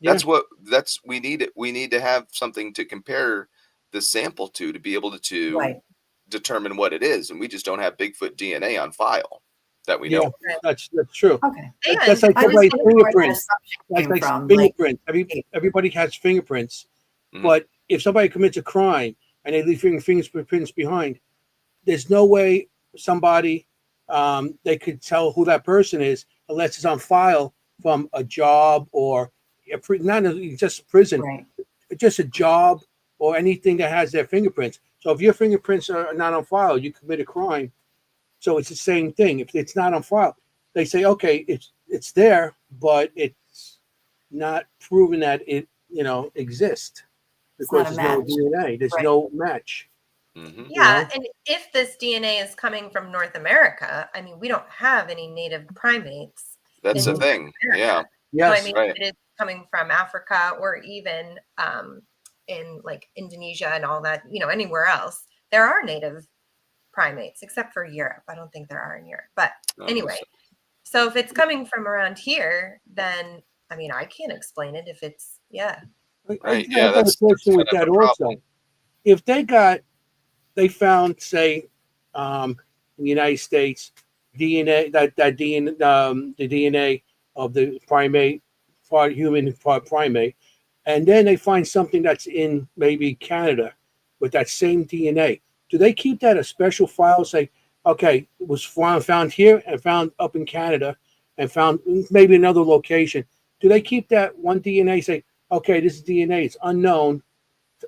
Yeah, That's we need it. We need to have something to compare the sample to be able to Right. determine what it is, and we just don't have Bigfoot DNA on file that we know yeah. of. Right. That's true. Okay. That's And like I just somebody's didn't know where that fingerprints. assumption Like came from. Like, fingerprints. Everybody has fingerprints, Mhm. but if somebody commits a crime and they leave fingerprints behind, there's no way somebody they could tell who that person is unless it's on file from a job or not just prison, right. just a job or anything that has their fingerprints. So if your fingerprints are not on file, you commit a crime. So it's the same thing. If it's not on file, they say, okay, it's there, but it's not proven that it exists It's not because a there's no match. DNA. There's Right. no match. Mhm. You yeah, know. and if this DNA is coming from North America, I mean, we don't have any native primates That's in the Mhm. North thing. Yeah. America. So I Yes. mean, Right. if it is coming from Africa or even in like Indonesia and all that, anywhere else, there are native primates, except for Europe. I don't think there are in Europe. But I don't think anyway, so. So if it's coming from around here, then I mean, I can't explain it if it's Right. I Yeah, got a that's question kind with of that a problem. also. If they found, say, in the United States, DNA that DNA the DNA of the primate, part human, part primate, and then they find something that's in maybe Canada with that same DNA. Do they keep that a special file? Say, okay, it was found here and found up in Canada, and found maybe another location. Do they keep that one DNA? Say, okay, this is DNA. It's unknown,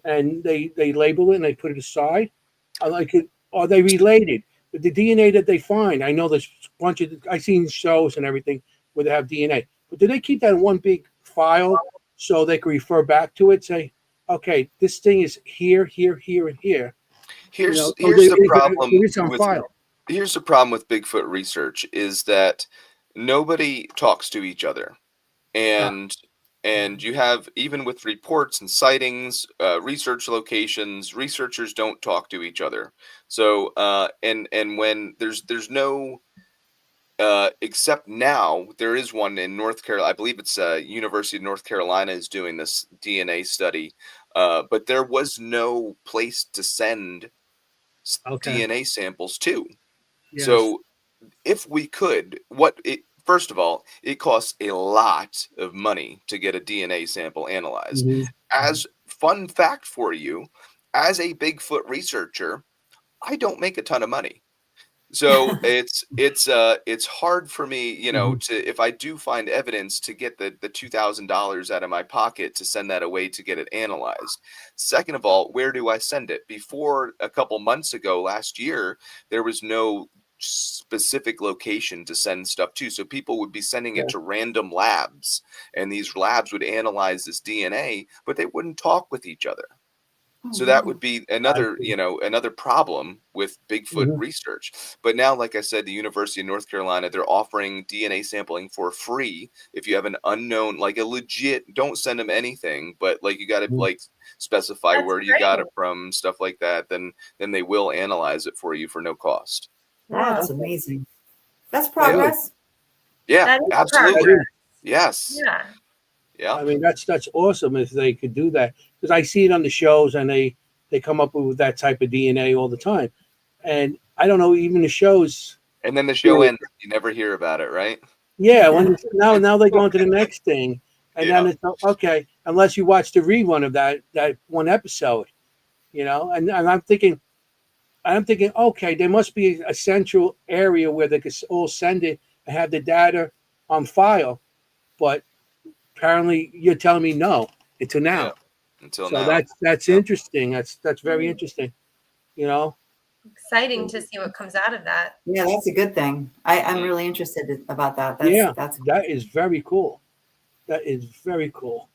and they label it and they put it aside. I like it. Are they related? But the DNA that they find, I know there's a bunch of. I've seen shows and everything where they have DNA, but do they keep that in one big file so they can refer back to it? Say, okay, this thing is here, here, here, and here. Or Here's the there problem is on with file. here's the problem with Bigfoot research is that nobody talks to each other. Ah, And you have, even with reports and sightings, research locations, researchers don't talk to each other. So and when there's no except now there is one in North Carolina. I believe it's University of North Carolina is doing this DNA study, but there was no place to send okay. DNA samples to. Yes. So if we could, first of all, it costs a lot of money to get a DNA sample analyzed. Hmm. As fun fact for you, as a Bigfoot researcher, I don't make a ton of money. So it's hard for me, Hmm. to, if I do find evidence, to get the $2,000 out of my pocket to send that away to get it analyzed. Second of all, where do I send it? Before, a couple months ago, last year, there was no specific location to send stuff to, so people would be sending it Yeah. to random labs, and these labs would analyze this DNA, but they wouldn't talk with each other. Oh, So that wow. would be I another, see. another problem with Bigfoot Hmm. research. But now, like I said, the University of North Carolina, they're offering DNA sampling for free. If you have an unknown, like a legit, don't send them anything, but like you got to like specify that's where you got great. it from, stuff like that. Then they will analyze it for you for no cost. Wow, That's amazing. That's Yeah. Good. progress. Yeah, that is That absolutely. progress. is. Yes. Yeah. Yeah. I mean, that's awesome if they could do that, because I see it on the shows and they come up with that type of DNA all the time, and I don't know, even the shows. And then the You show know, ends. You never hear about it, right? yeah, when now they go into the next thing, and then Yeah. it's okay, unless you watch the rerun of that one episode, and I'm thinking, okay, there must be a central area where they could all send it and have the data on file, but apparently you're telling me no until Yeah. now. Until So now. that's Yep. interesting. That's very interesting. You know. Exciting to see what comes out of that. Yeah, that's a good thing. I'm Mhm. really interested about that. Yeah, That's that is very cool. That is very cool.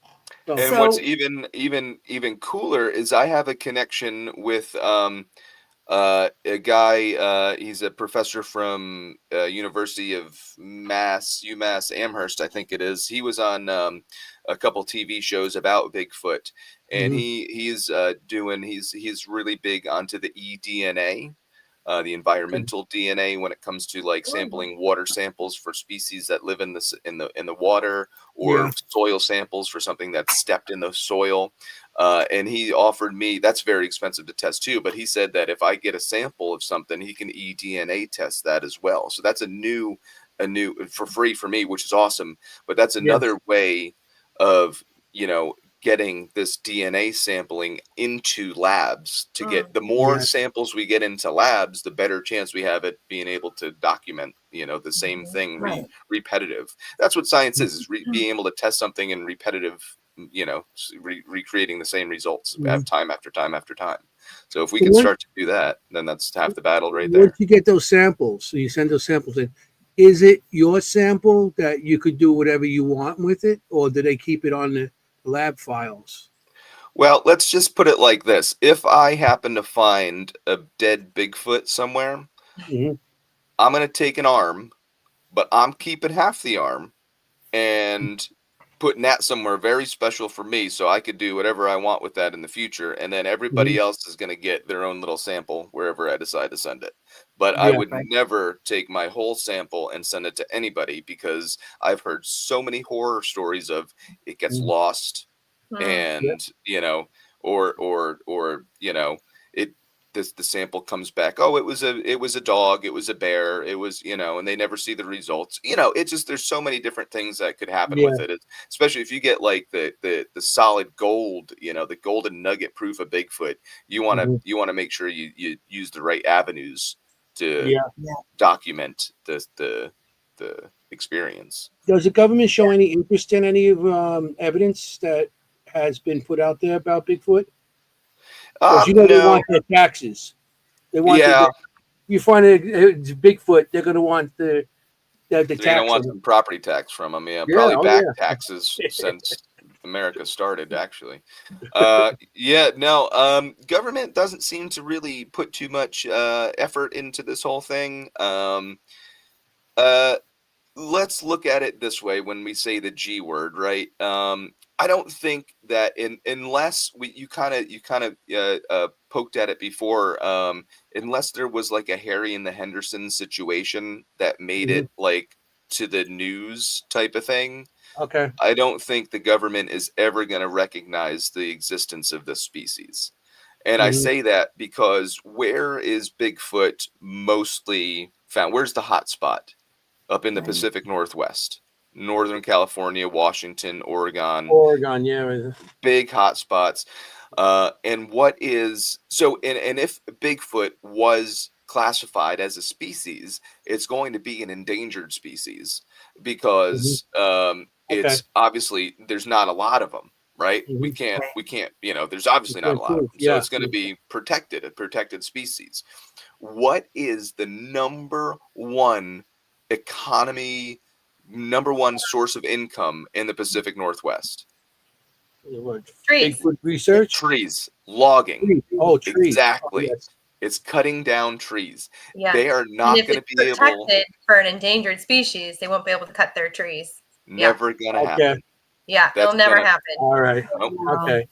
So, And what's so even cooler is I have a connection with a guy. He's a professor from University of UMass Amherst, I think it is. He was on a couple TV shows about Bigfoot, and mhm. he's really big onto the eDNA. The environmental DNA, when it comes to like Mm. sampling water samples for species that live in the water, Yeah. or soil samples for something that's stepped in the soil. And he offered me, that's very expensive to test too, but he said that if I get a sample of something, he can eDNA test that as well. So that's a new for free for me, which is awesome. But that's Yes. another way of, getting this DNA sampling into labs. To Mm. get, the more Yes. samples we get into labs, the better chance we have at being able to document, the same Mhm. thing, right. repetitive. That's what science is being able to test something in repetitive, recreating the same results Mhm. time after time after time. So if we So can start to do that, then that's half the battle right once there. you get those samples, so you send those samples in, is it your sample that you could do whatever you want with it, or do they keep it on the lab files? Well, let's just put it like this. If I happen to find a dead Bigfoot somewhere, Hmm. I'm going to take an arm, but I'm keeping half the arm and putting that somewhere very special for me, so I could do whatever I want with that in the future. And then Hmm. everybody else is going to get their own little sample wherever I decide to send it. but I Yeah. would never take my whole sample and send it to anybody, because I've heard so many horror stories of it gets lost, and or it the sample comes back, oh, it was a dog, it was a bear, it was, and they never see the results. It's just, there's so many different things that could happen Yeah. with it, especially if you get like the solid gold, the golden nugget proof of Bigfoot. You want to make sure you use the right avenues to Yeah. document the experience. Does the government show any interest in any of evidence that has been put out there about Bigfoot? Because they No. want their taxes. They want Yeah, you find it's Bigfoot, they're going to want the they're gonna tax want on it. some property tax from them. Yeah, Yeah. probably Oh back yeah. taxes since America started, actually. Yeah, no, government doesn't seem to really put too much effort into this whole thing. Uh, let's look at it this way when we say the G word, right? I don't think that unless you kind of poked at it before, unless there was like a Harry and the Henderson situation that made Mhm. it like to the news type of thing, Okay. I don't think the government is ever going to recognize the existence of this species. And I Mhm. say that because where is Bigfoot mostly found? Where's the hot spot? Up in the Right. Pacific Northwest, Northern California, Washington, Oregon, Oregon. Yeah. big hot spots. And what is so? And if Bigfoot was classified as a species, it's going to be an endangered species, Mhm. because Okay. it's obviously, there's not a lot of them, right? We Mhm. can't, Right. we can't, there's obviously not a lot of Proof. them, so Yeah. it's going to be protected, a protected species. What is the number one economy, number one source of income in the Pacific Northwest? What, Trees. Bigfoot research? Trees, logging. Trees. Oh, trees. Oh, Exactly. yes. It's cutting down trees. Yeah. They are And not if going it's to be able, protected for an endangered species, they won't be able to cut their trees. Yeah. never going to Okay. happen. Yeah, That's it'll never gonna, happen. All right. nope. Okay.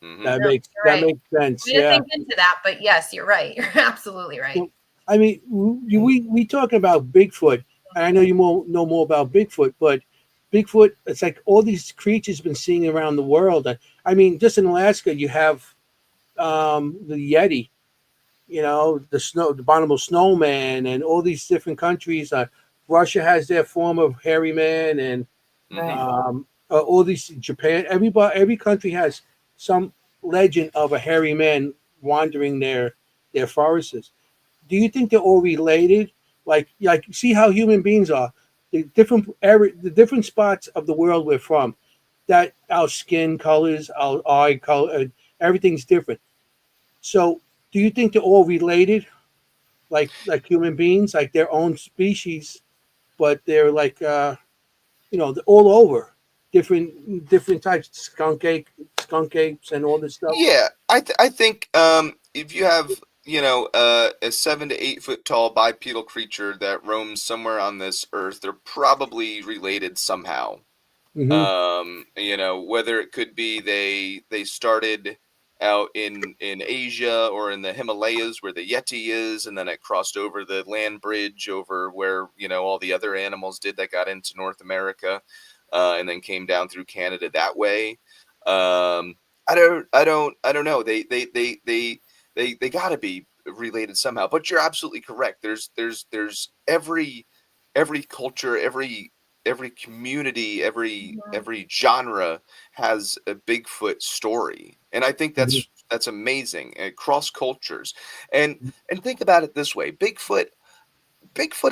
Hmm. That No, makes you're right. sense. We didn't Yeah. think into that, but yes, you're right. You're absolutely right. So, I mean, we talking about Bigfoot, and I know you know more about Bigfoot, but Bigfoot, it's like all these creatures been seeing around the world. I mean, just in Alaska, you have the Yeti, the abominable snowman, and all these different countries. Russia has their form of hairy man, and Right. all these Japan. Every country has some legend of a hairy man wandering their forests. Do you think they're all related? Like see how human beings are. The different spots of the world we're from, that our skin colors, our eye color, everything's different. So, do you think they're all related, like human beings, like their own species, but they're like they're all over, different types, skunk apes, and all this stuff. Yeah, I think if you have, a 7 to 8 foot tall bipedal creature that roams somewhere on this earth, they're probably related somehow. Hmm. Whether it could be they started out in Asia or in the Himalayas where the Yeti is, and then it crossed over the land bridge over where, all the other animals did that got into North America, and then came down through Canada that way. Um, I don't know. They got to be related somehow. But you're absolutely correct. There's every culture, every community, Mhm. every genre has a Bigfoot story, and I think Hmm. that's amazing, across cultures. And think about it this way: Bigfoot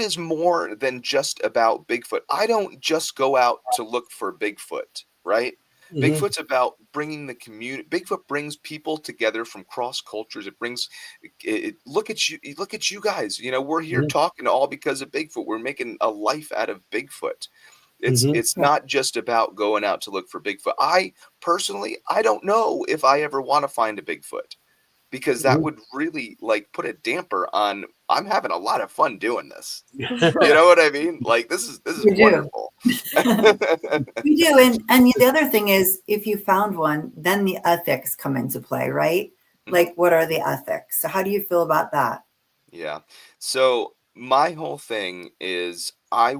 is more than just about Bigfoot. I don't just go out to look for Bigfoot, right? Hmm. Bigfoot's about bringing the community. Bigfoot brings people together from cross cultures. It brings. Look at you! Look at you guys. We're here Hmm. talking all because of Bigfoot. We're making a life out of Bigfoot. It's Hmm. it's Yeah. not just about going out to look for Bigfoot. I personally, I don't know if I ever want to find a Bigfoot, because that Hmm. would really like put a damper on. I'm having a lot of fun doing this. You Yeah. know what I mean? Like, this is We do. wonderful. We do. And the other thing is, if you found one, then the ethics come into play, right? Mhm. Like, what are the ethics? So how do you feel about that? Yeah. So my whole thing is I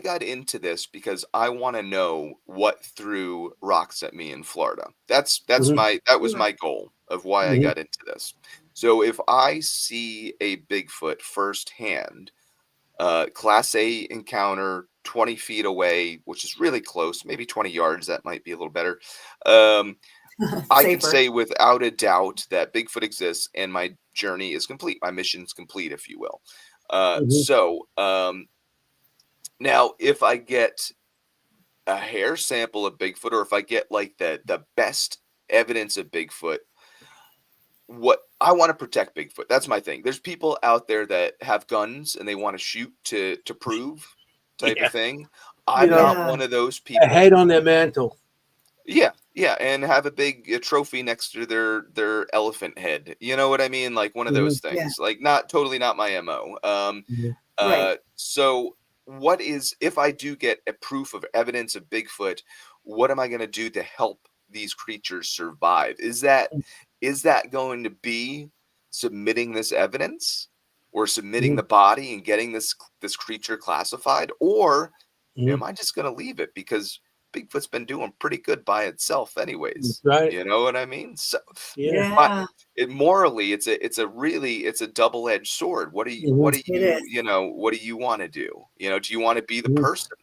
got into this because I want to know what threw rocks at me in Florida. Mhm, That was my goal of why I mhm, got into this. So if I see a Bigfoot firsthand, class A encounter 20 feet away, which is really close, maybe 20 yards, that might be a little better. Um, I could Safer. say without a doubt that Bigfoot exists and my journey is complete. My mission's complete, if you will. mhm, Now, if I get a hair sample of Bigfoot, or if I get like the best evidence of Bigfoot, what I want to protect Bigfoot. That's my thing. There's people out there that have guns and they want to shoot to prove type of yeah, thing. you I'm know, not Yeah. one of those a people. head on their mantle. Yeah, yeah, and have a big trophy next to their elephant head. You know what I mean? Like one of those Mhm, Yeah. things. Like not totally not my MO. mhm, Right. So what is if I do get a proof of evidence of Bigfoot, what am I going to do to help these creatures survive? Is that going to be submitting this evidence or submitting mhm, the body and getting this creature classified, or mhm. am I just going to leave it because Bigfoot's been doing pretty good by itself anyways? That's right. You know what I mean? So Yeah. but Yeah. morally it's a double-edged sword. Mhm, It is. What do you want to do? Do you want to be the mhm, person?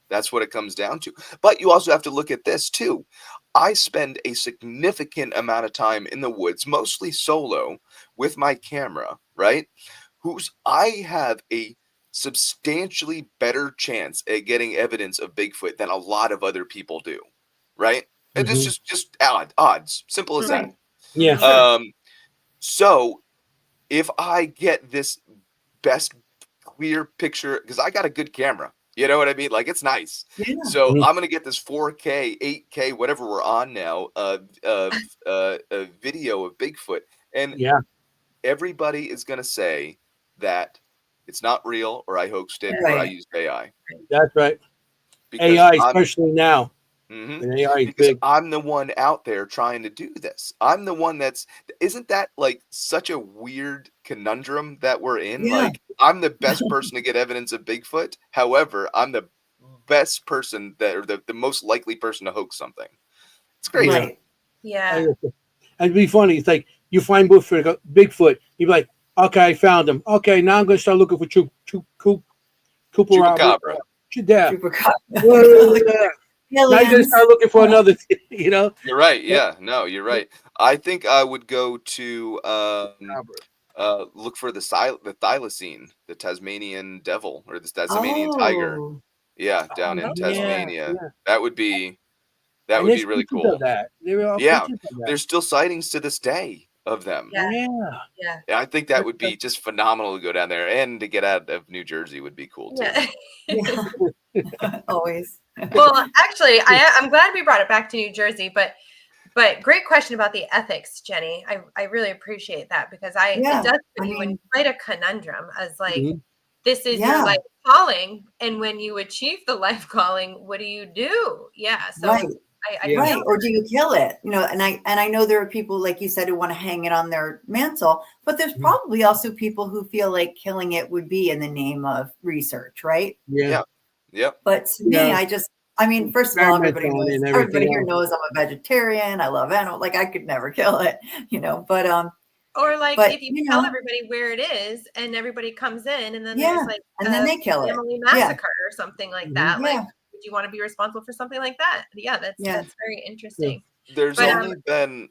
That's what it comes down to. But you also have to look at this too. I spend a significant amount of time in the woods, mostly solo, with my camera, right? I have a substantially better chance at getting evidence of Bigfoot than a lot of other people do, right? And it's mhm. just odds, simple as that. Right. Yeah. Mhm. Sure. So if I get this best clear picture, because I got a good camera, you know what I mean? Like it's nice. Yeah. So Mhm, I'm gonna get this 4K, 8K, whatever we're on now, a video of Bigfoot, and yeah. everybody is gonna say that it's not real, or I hoaxed it, or I Right. used AI That's right. because AI, I'm. especially now, Mhm. and AI is Because big. I'm the one out there trying to do this. I'm the one isn't that like such a weird conundrum that we're in? Yeah. Like, I'm the best person to get evidence of Bigfoot. However, I'm the best person or the most likely person to hoax something. It's Yeah. crazy. Right. Yeah. And it'd be funny. It's like you find Bigfoot, Bigfoot. You'd be like, okay, I found him. Okay, now I'm going to start looking for Cooper Robert. Chupacabra. Yeah. Chupacabra. Yeah. Now you're going to Aliens. start looking for another, you know? You're right. Yeah. No, you're right. I think I would go to look for the thylacine, the Tasmanian devil, or the Tasmanian tiger. Oh. Yeah, down Oh, in Okay. yeah. Tasmania. Yeah. That would be And there's really pictures of cool. that. There are Yeah, pictures of that. there's still sightings to this day of them. Yeah. Yeah. Yeah. Yeah, I think that would be just phenomenal to go down there, and to get out of New Jersey would be cool too. Yeah. Yeah. Always. Well, actually, I'm glad we brought it back to New Jersey, but great question about the ethics, Jenny. I really appreciate that because it Yeah. does I put you in mean, quite a conundrum as like Mhm. this is your yeah. life calling, and when you achieve the life calling, what do you do? Yeah, so Right. I Yeah. Right. feel Or do you kill it? And I know there are people, like you said, who want to hang it on their mantle, but there's Mhm. probably also people who feel like killing it would be in the name of research, right? Yeah. Yeah. Yep. But to me, Yeah. I mean, first of all, Experiments on it and everything everybody here else. knows I'm a vegetarian. I love animals. Like I could never kill it, or like but if you tell everybody where it is and everybody comes in and then there's yeah. like And then a they kill it. family Yeah. massacre or something like Mhm. that, like Yeah. would you want to be responsible for something like that? Yeah, Yeah. that's very interesting. There's But Yeah. only been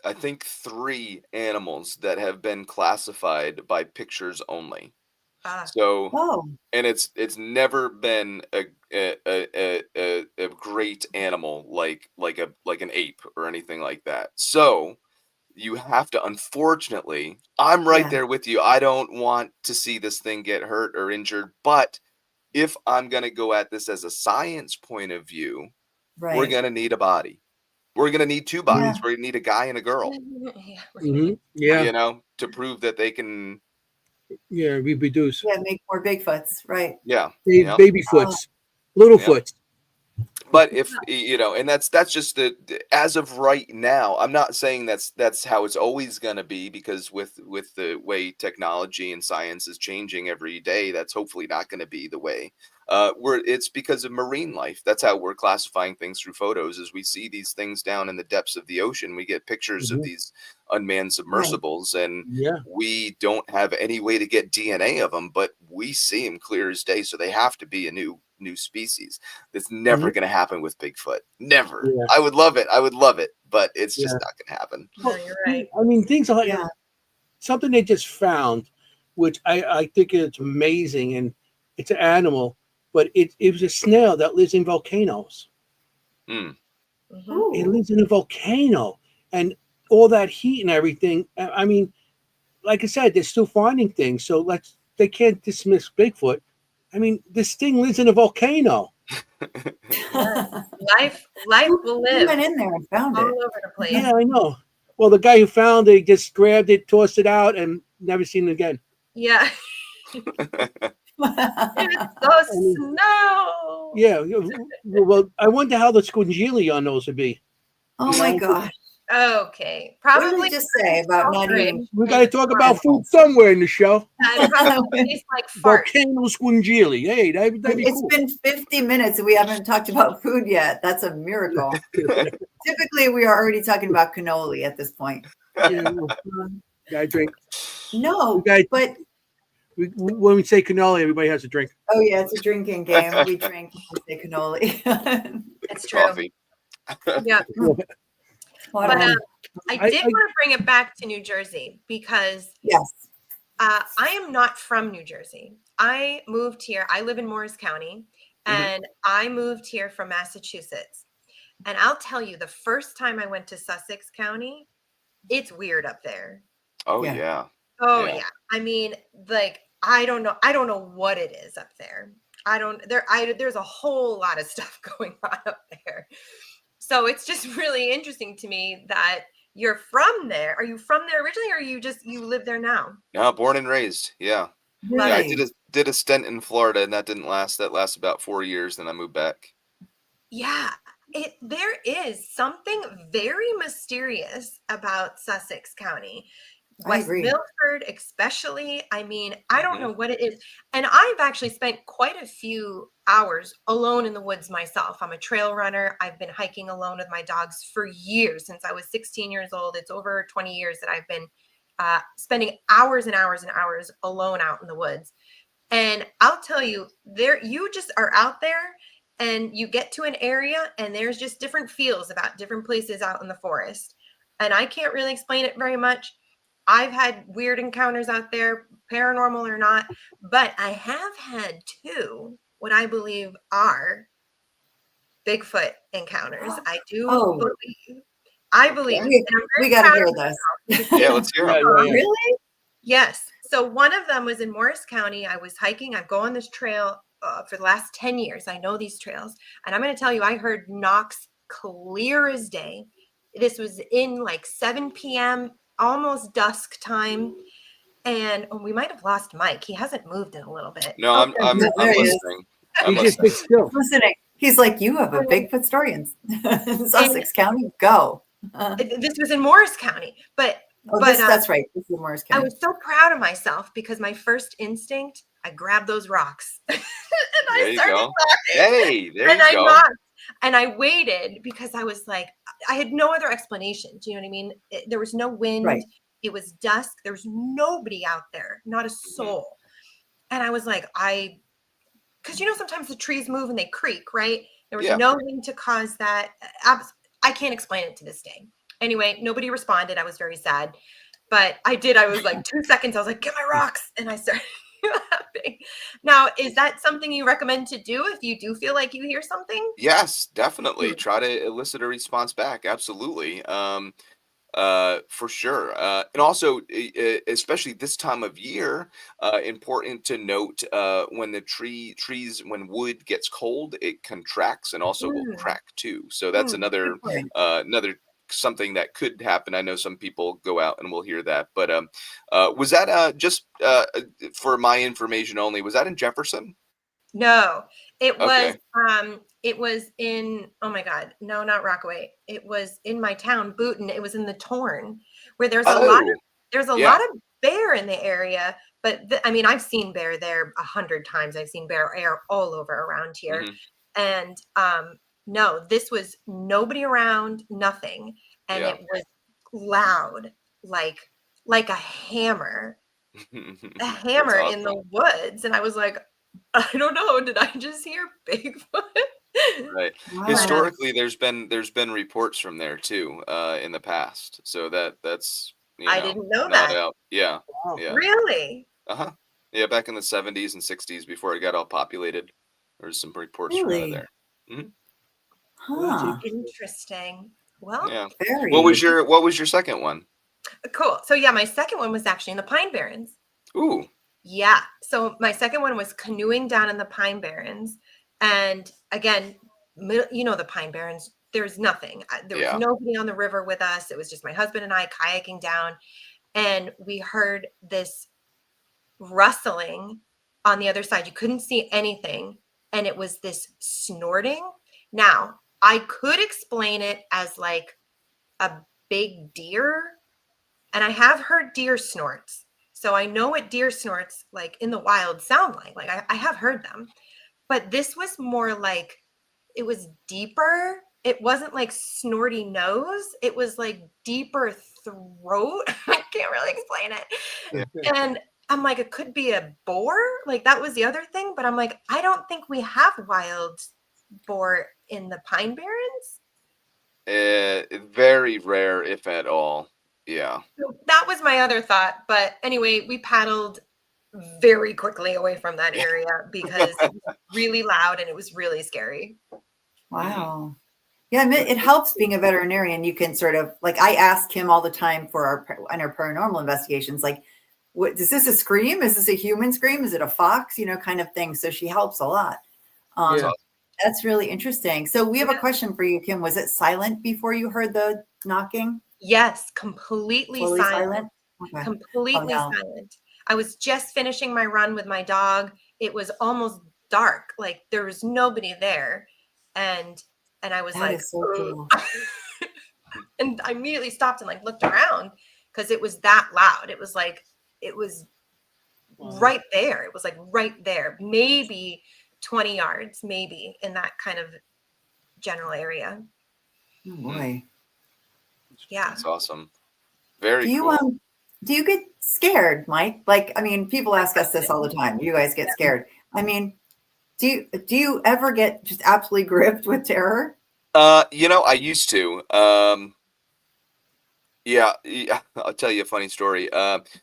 I think 3 animals that have been classified by pictures only. uh, So, Oh, and it's never been a great animal like an ape or anything like that. So you have to, unfortunately, I'm right yeah. there with you. I don't want to see this thing get hurt or injured, but if I'm going to go at this as a science point of view, we're Right. going to need a body. We're going to need 2 Yeah. bodies. We're going to need a guy and a girl, yeah, Mhm. Yeah. to prove that they can. Yeah. Reproduce. Yeah. Make more Bigfoots. Right. Yeah. Baby Yep. Oh, Foots. Little Yep. Foots. But if and that's just as of right now. I'm not saying that's how it's always going to be, because with the way technology and science is changing every day, that's hopefully not going to be the way. It's because of marine life. That's how we're classifying things through photos. As we see these things down in the depths of the ocean, we get pictures of these unmanned submersibles, and Yeah. we don't have any way to get DNA of them, but we see them clear as day. So they have to be a new species. That's never going to happen with Bigfoot. Never. Yeah. I would love it, but it's just Yeah. not going to happen. No, you're right. I mean, things are like Yeah. something they just found, which I think it's amazing, and it's an animal, but it was a snail that lives in volcanoes. Mm. Mhm. It lives in a volcano, and all that heat and everything. I mean, like I said, they're still finding things, so they can't dismiss Bigfoot. I mean, this thing lives in a volcano. Life will Who live went in there and found all it? over the place. Yeah, I know. Well, the guy who found it just grabbed it, tossed it out, and never seen it again. Yeah. It's the snow. Yeah. Well, I wonder how the squinjili on those would be. Oh my gosh. Okay. What did Probably it just say about not eating? We got to talk about food somewhere in the show. probably tastes like fart. Volcano squinjili. Hey, that'd be It's cool. been 50 minutes and we haven't talked about food yet. That's a miracle. Typically, we are already talking about cannoli at this point. Yeah, gotta drink. No, Okay. but When we say cannoli, everybody has a drink. oh yeah, it's a drinking game. We drink when we say cannoli. It's true. Coffee. Yeah. What But on? I did want to bring it back to New Jersey because Yes. I am not from New Jersey. I moved here. I live in Morris County, and I moved here from Massachusetts. And I'll tell you, the first time I went to Sussex County, it's weird up there. Oh Yeah. yeah. Oh Yeah. yeah. I mean, like I don't know what it is up there. There's a whole lot of stuff going on up there. So it's just really interesting to me that you're from there. Are you from there originally, or you live there now? No, born and raised. Yeah. Love Yeah, I Really? did a stint in Florida, and that didn't last. That lasted about 4 years, then I moved back. Yeah, there is something very mysterious about Sussex County. I West agree. Milford, especially. I mean, I don't Mhm. know what it is. And I've actually spent quite a few hours alone in the woods myself. I'm a trail runner. I've been hiking alone with my dogs for years, since I was 16 years old. It's over 20 years that I've been spending hours and hours and hours alone out in the woods. And I'll tell you, you just are out there and you get to an area and there's just different feels about different places out in the forest. And I can't really explain it very much. I've had weird encounters out there, paranormal or not, but I have had two, what I believe are Bigfoot encounters. I do Oh. believe. I believe. We, and I'm very we got to proud hear of this. Yeah, let's hear it. Yeah. Really? Yes. So one of them was in Morris County. I was hiking. I go on this trail for the last 10 years. I know these trails. And I'm going to tell you, I heard knocks clear as day. This was in like 7 p.m., almost dusk time. And we might have lost Mike. He hasn't moved in a little bit. No, I'm There he is. listening. I'm He just listening. sits still. Listening. He's like, you have a Bigfoot story in Sussex County. Go. This was in Morris County. But That's right. This is Morris I County. was so proud of myself because my first instinct, I grabbed those rocks. And There I you started go. laughing. Hey, there And you I go. knocked. And I waited because I was like, I had no other explanation. Do you know what I mean? There was no wind. Right. It was dusk. There was nobody out there, not a soul. And I was like, because sometimes the trees move and they creak, right? There was Yeah. no wind to cause that. I can't explain it to this day. Anyway, nobody responded. I was very sad. But I did. I was like 2 seconds. I was like, get my rocks. And I started laughing. Now, is that something you recommend to do if you do feel like you hear something? Yes, definitely. Try to elicit a response back. Absolutely. For sure. And also, especially this time of year, important to note, when the trees, when wood gets cold, it contracts and also will crack too. So that's another something that could happen. I know some people go out and will hear that, but was that just for my information only? Was that in Jefferson? No, It was Okay. it was in, oh my God, no, not Rockaway. It was in my town, Booton. It was in the Torn, where there's Oh, there's a yeah. lot of bear in the area. But I mean, I've seen bear there 100 times. I've seen bear air all over around here. Mhm. And no, this was nobody around, nothing. And Yeah. it was loud, like a hammer That's in the awesome. woods. And I was like, I don't know, did I just hear Bigfoot? Right. Wow. Historically, there's been reports from there too, in the past. So that's, I didn't know not that. out. Yeah. Wow. Yeah. Really? Uh-huh. Yeah, back in the 70s and 60s before it got all populated. There's some reports from out of Really? there. Mhm. Well, that's Huh. Interesting. Well, Yeah. Very. What was your second one? cool. So yeah, my second one was actually in the Pine Barrens. Ooh. Yeah. So my second one was canoeing down in the Pine Barrens. And again, the Pine Barrens, there's nothing. There was Yeah. nobody on the river with us. It was just my husband and I kayaking down. And we heard this rustling on the other side. You couldn't see anything. And it was this snorting. Now, I could explain it as like a big deer. And I have heard deer snorts. So I know what deer snorts like in the wild sound like. Like I have heard them. But this was more like it was deeper. It wasn't like snorty nose. It was like deeper throat. I can't really explain it. And I'm like, it could be a boar. Like that was the other thing. But I'm like, I don't think we have wild boar in the Pine Barrens. Very rare, if at all. Yeah. So that was my other thought. But anyway, we paddled very quickly away from that area because it was really loud and it was really scary. Wow. Yeah, I mean, it helps being a veterinarian. You can sort of like I ask Kimm all the time for our paranormal investigations, like, what is this a scream? Is this a human scream? Is it a fox? Kind of thing. So she helps a lot. That's Yeah. awesome. That's really interesting. So we have a Yeah. question for you, Kimm. Was it silent before you heard the knocking? Yes, completely Totally silent. silent? Okay. Completely Oh, no. silent. I was just finishing my run with my dog. It was almost dark. Like there was nobody there. And I was That like, is so cool. and I immediately stopped and like looked around because it was that loud. It was like it was right there. It was like right there. Maybe 20 yards, maybe in that kind of general area. Oh boy. Yeah. That's awesome. Very Do you cool. do you get scared, Mike? Like, I mean, people ask us this all the time. You guys get scared. I mean, do you ever get just absolutely gripped with terror? I used to. Yeah, I'll tell you a funny story.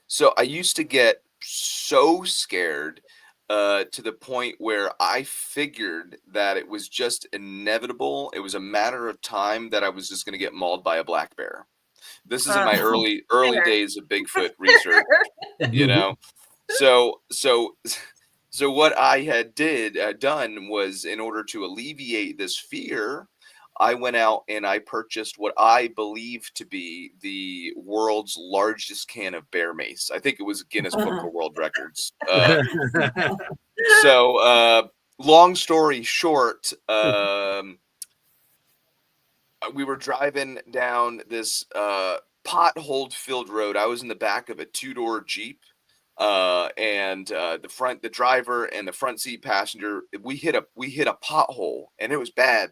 So I used to get so scared to the point where I figured that it was just inevitable. It was a matter of time that I was just going to get mauled by a black bear. This is in my early Fair. days of Bigfoot research, you know. So what I had done was, in order to alleviate this fear, I went out and I purchased what I believe to be the world's largest can of bear mace. I think it was Guinness Book of World Records. Long story short, we were driving down this pothole filled road. I was in the back of a two-door Jeep. And the driver and the front seat passenger, we hit a pothole, and it was bad.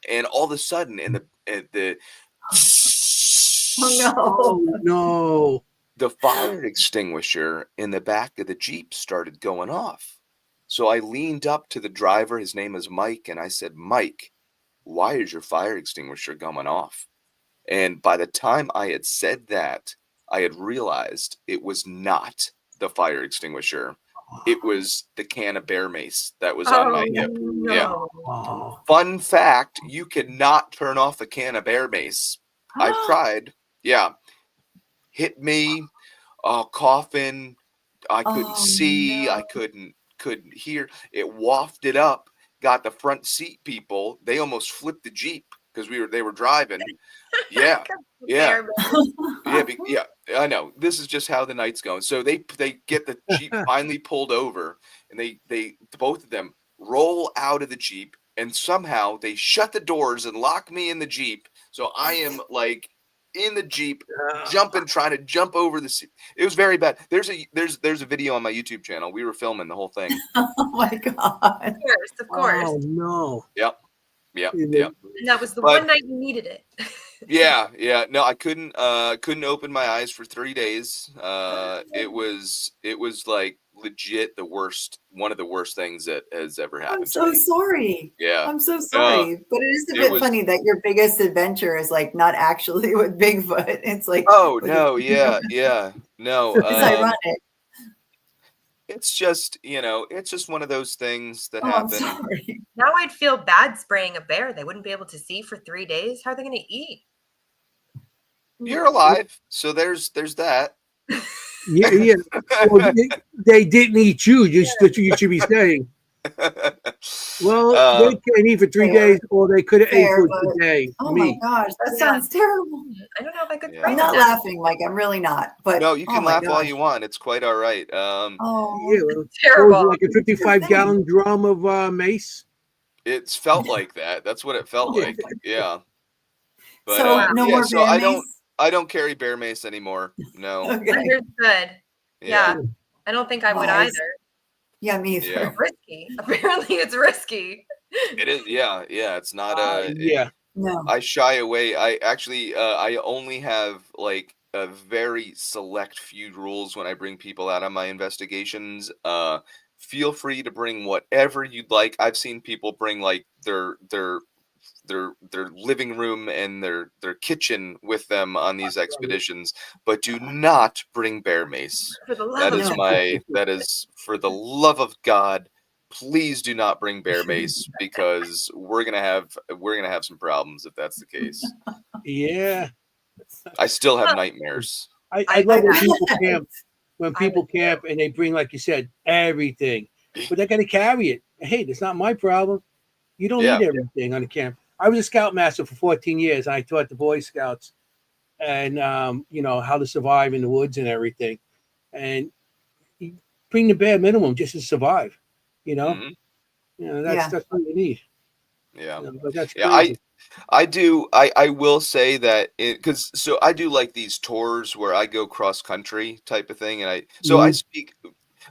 And all of a sudden, the Oh no. Oh no. the fire extinguisher in the back of the Jeep started going off. So I leaned up to the driver. His name is Mike, and I said, "Mike, why is your fire extinguisher going off?" And by the time I had said that, I had realized it was not the fire extinguisher. It was the can of bear mace that was on my hip. Yeah. No. Oh. Fun fact, you cannot turn off a can of bear mace. I've tried. Yeah. Hit me, coughing. I couldn't Oh see. no. I couldn't hear. It wafted up, got the front seat people. They almost flipped the Jeep because they were driving. Yeah. Yeah. Yeah, I know. This is just how the night's going. So they get the Jeep finally pulled over, and they both of them roll out of the Jeep, and somehow they shut the doors and lock me in the Jeep. So I am like in the Jeep, jumping, trying to jump over the seat. It was very bad. There's a video on my YouTube channel. We were filming the whole thing. Oh my God. Of course. Oh no. Yep. And that was the one night you needed it. Yeah. No, I couldn't open my eyes for 3 days. It was like legit one of the worst things that has ever happened. I'm so sorry. Yeah. I'm so sorry. But it is a bit funny that your biggest adventure is like not actually with Bigfoot. It's like, oh no, yeah. No. It's ironic. It's just, it's just one of those things that I'm happen. sorry. Now I'd feel bad spraying a bear. They wouldn't be able to see for 3 days. How are they going to eat? You're alive, so there's that. Yeah. Well, they didn't eat you. That's what you should be saying. Well, they can't eat for 3 days, or they could have ate for today. Oh my gosh, that sounds terrible. I don't know if I could. I'm not laughing, Mike. I'm really not. But no, you can laugh all you want. It's quite all right. Terrible. Like a 55-gallon drum of mace. It's felt like that. That's what it felt like. Yeah. But, so no more so bear mace? I don't carry bear mace anymore. No. Okay. Understood. Yeah. I don't think I would either. Yeah, me either. Yeah. Risky. Apparently, it's risky. It is. Yeah. It's not. No. I shy away. I actually, I only have like a very select few rules when I bring people out on my investigations. Feel free to bring whatever you'd like. I've seen people bring like their living room and their kitchen with them on these expeditions, but do not bring bear mace. That is for the love of God. Please do not bring bear mace, because we're gonna have some problems if that's the case. Yeah. I still have nightmares. I love when people camp and they bring, like you said, everything, but they got to carry it. Hey, that's not my problem. You don't need everything on the camp. I was a scoutmaster for 14 years. And I taught the Boy Scouts and how to survive in the woods and everything. And you bring the bare minimum just to survive. That's what you need. Yeah. But that's crazy. I do. I will say that because I do like these tours where I go cross country type of thing, and I speak.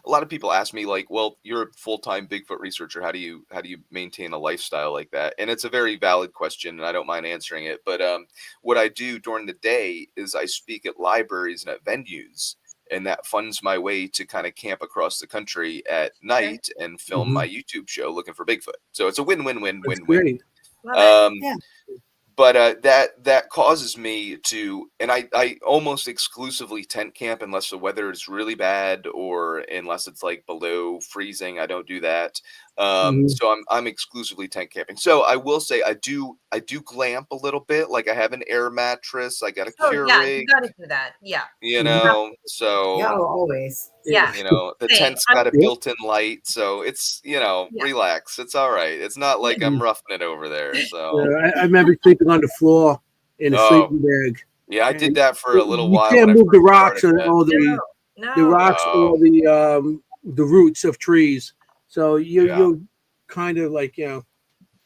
A lot of people ask me like, "Well, you're a full-time Bigfoot researcher. How do you maintain a lifestyle like that?" And it's a very valid question, and I don't mind answering it. But what I do during the day is I speak at libraries and at venues, and that funds my way to kind of camp across the country at night and film my YouTube show looking for Bigfoot. So it's a win-win-win-win-win. But that causes me to, and I almost exclusively tent camp unless the weather is really bad or unless it's like below freezing. I don't do that. So I'm exclusively tent camping. So I will say I do glamp a little bit. Like I have an air mattress. I got a Keurig. Yeah, you gotta do that. Yeah. So always. Yeah. The tent's got a built-in light, so it's relax. It's all right. It's not like I'm roughing it over there. So I remember sleeping on the floor in a sleeping bag. Yeah, I did that for a little while. You can't move the rocks or the rocks or the roots of trees. So you're kind of like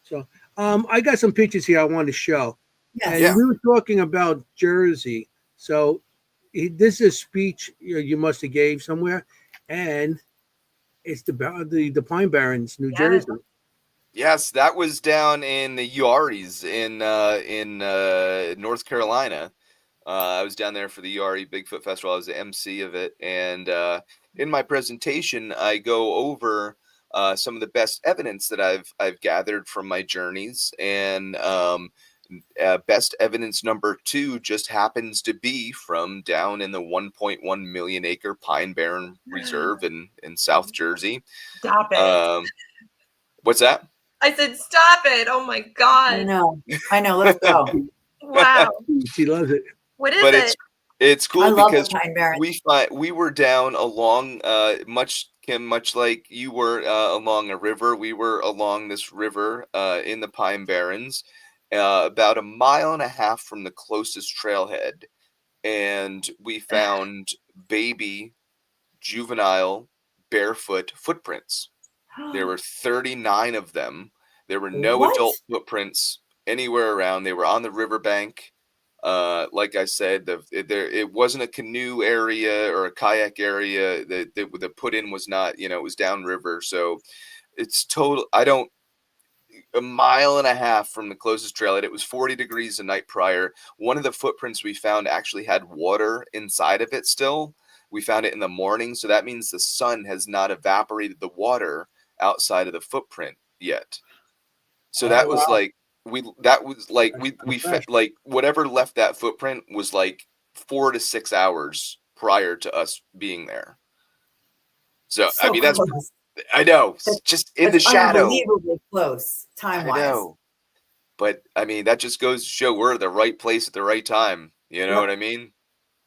So I got some pictures here I want to show. Yes. And we were talking about Jersey. So this is a speech you must have gave somewhere, and it's the Pine Barrens, New Jersey. Yes, that was down in the Uaris in North Carolina. I was down there for the Uari Bigfoot Festival. I was the MC of it, and in my presentation, I go over some of the best evidence that I've gathered from my journeys, and best evidence number 2 just happens to be from down in the 1.1 million acre Pine Barren Reserve in South Jersey. Stop it. What's that? I said, stop it. Oh my God. I know. Let's go. Wow. She loves it. What is it? It's cool because we were down along much like you were along a river. We were along this river in the Pine Barrens, about 1.5 miles from the closest trailhead, and we found baby juvenile barefoot footprints. There were 39 of them. There were no What? adult footprints anywhere around. They were on the riverbank. Like I said, it wasn't a canoe area or a kayak area. The put in was not, it was downriver. So it's total. A mile and a half from the closest trail. It was 40 degrees the night prior. One of the footprints we found actually had water inside of it still. We found it in the morning. So that means the sun has not evaporated the water outside of the footprint yet. So that was wow. Fresh. like whatever left that footprint was like 4 to 6 hours prior to us being there. So I mean that's close. I know, just in the That's shadow. unbelievably close time wise. I know. But I mean that just goes to show we're at the right place at the right time. You know what I mean?